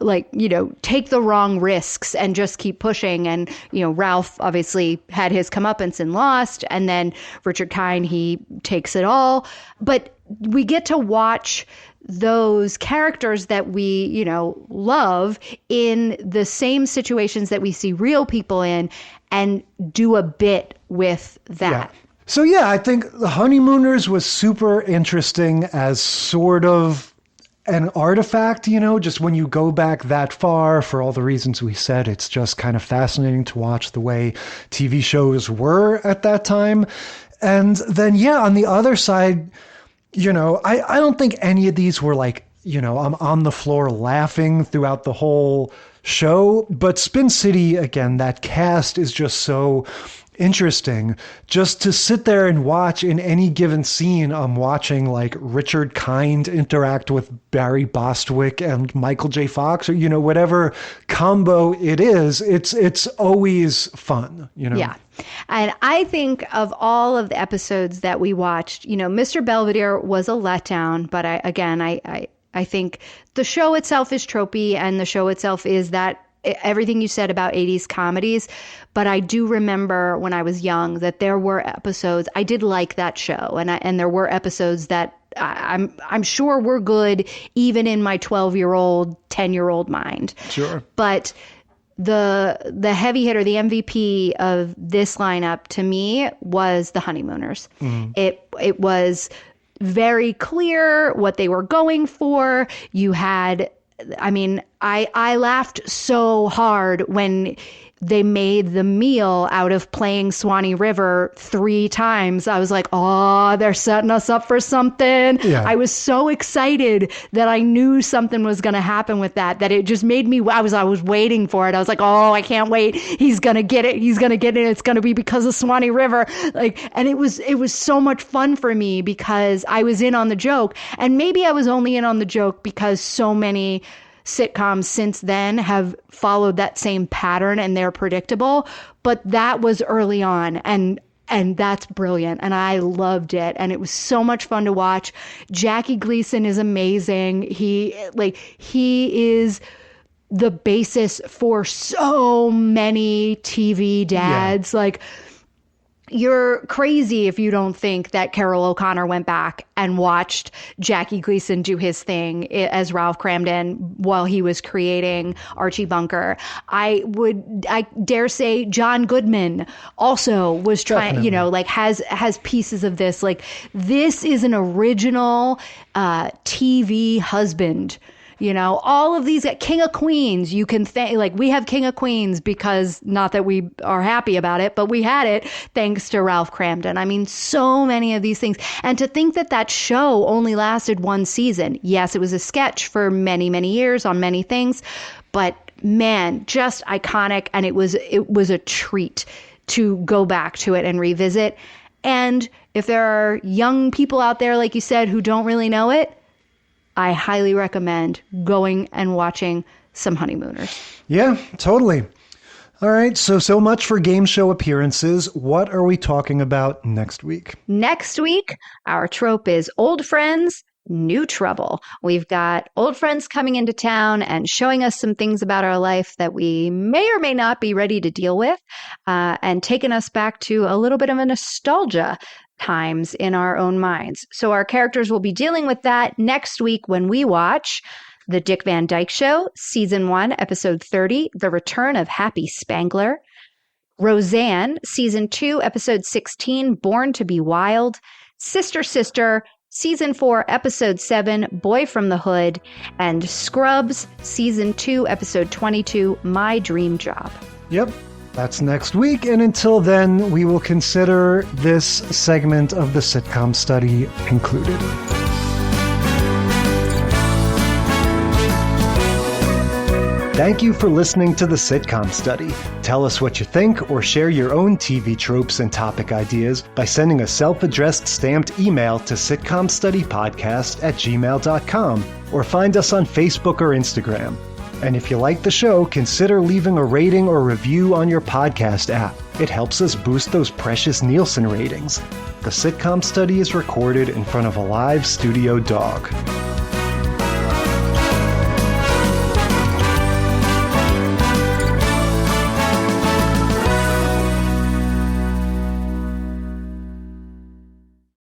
risks and just keep pushing. And, Ralph obviously had his comeuppance and lost. And then Richard Kind, he takes it all. But we get to watch those characters that we, love in the same situations that we see real people in and do a bit with that. Yeah. So yeah, I think The Honeymooners was super interesting as sort of an artifact, just when you go back that far, for all the reasons we said, it's just kind of fascinating to watch the way TV shows were at that time. And then, yeah, on the other side, I don't think any of these were like, I'm on the floor laughing throughout the whole show. But Spin City, again, that cast is just so interesting. Just to sit there and watch in any given scene, I'm watching like Richard Kind interact with Barry Bostwick and Michael J. Fox, or whatever combo it is. It's always fun. Yeah. And I think of all of the episodes that we watched, Mr. Belvedere was a letdown, but I think the show itself is tropey, and the show itself is that everything you said about 80s comedies. But I do remember when I was young that there were episodes, I did like that show, and there were episodes that I'm sure were good even in my 12-year-old, 10-year-old mind. Sure. But the heavy hitter, the MVP of this lineup to me was the Honeymooners. It was very clear what they were going for. You had, I laughed so hard when they made the meal out of playing Swanee River 3 times. I was like, oh, they're setting us up for something. Yeah. I was so excited that I knew something was going to happen with that it just made me, I was waiting for it. I was like, oh, I can't wait. He's going to get it. He's going to get it. It's going to be because of Swanee River. And it was so much fun for me because I was in on the joke. And maybe I was only in on the joke because so many sitcoms since then have followed that same pattern and they're predictable, but that was early on, and that's brilliant, and I loved it, and it was so much fun to watch. Jackie Gleason is amazing. He is the basis for so many TV dads. Yeah. You're crazy if you don't think that Carol O'Connor went back and watched Jackie Gleason do his thing as Ralph Kramden while he was creating Archie Bunker. I dare say John Goodman also was trying, has pieces of this. This is an original TV husband. All of these, King of Queens, you can think, we have King of Queens because, not that we are happy about it, but we had it thanks to Ralph Kramden. So many of these things. And to think that show only lasted 1 season. Yes, it was a sketch for many, many years on many things, but man, just iconic. And it was a treat to go back to it and revisit. And if there are young people out there, like you said, who don't really know it, I highly recommend going and watching some Honeymooners. Yeah, totally. All right, so much for game show appearances. What are we talking about next week? Next week, our trope is old friends, new trouble. We've got old friends coming into town and showing us some things about our life that we may or may not be ready to deal with, and taking us back to a little bit of a nostalgia times in our own minds. So our characters will be dealing with that next week when we watch The Dick Van Dyke Show, Season 1, Episode 30, The Return of Happy Spangler, Roseanne, Season 2, Episode 16, Born to be Wild, Sister Sister, Season 4, Episode 7, Boy from the Hood, and Scrubs, Season 2, Episode 22, My Dream Job. Yep. That's next week, and until then, we will consider this segment of the sitcom study concluded. Thank you for listening to the Sitcom Study. Tell us what you think or share your own TV tropes and topic ideas by sending a self-addressed stamped email to sitcomstudypodcast@gmail.com or find us on Facebook or Instagram. And if you like the show, consider leaving a rating or review on your podcast app. It helps us boost those precious Nielsen ratings. The Sitcom Study is recorded in front of a live studio dog.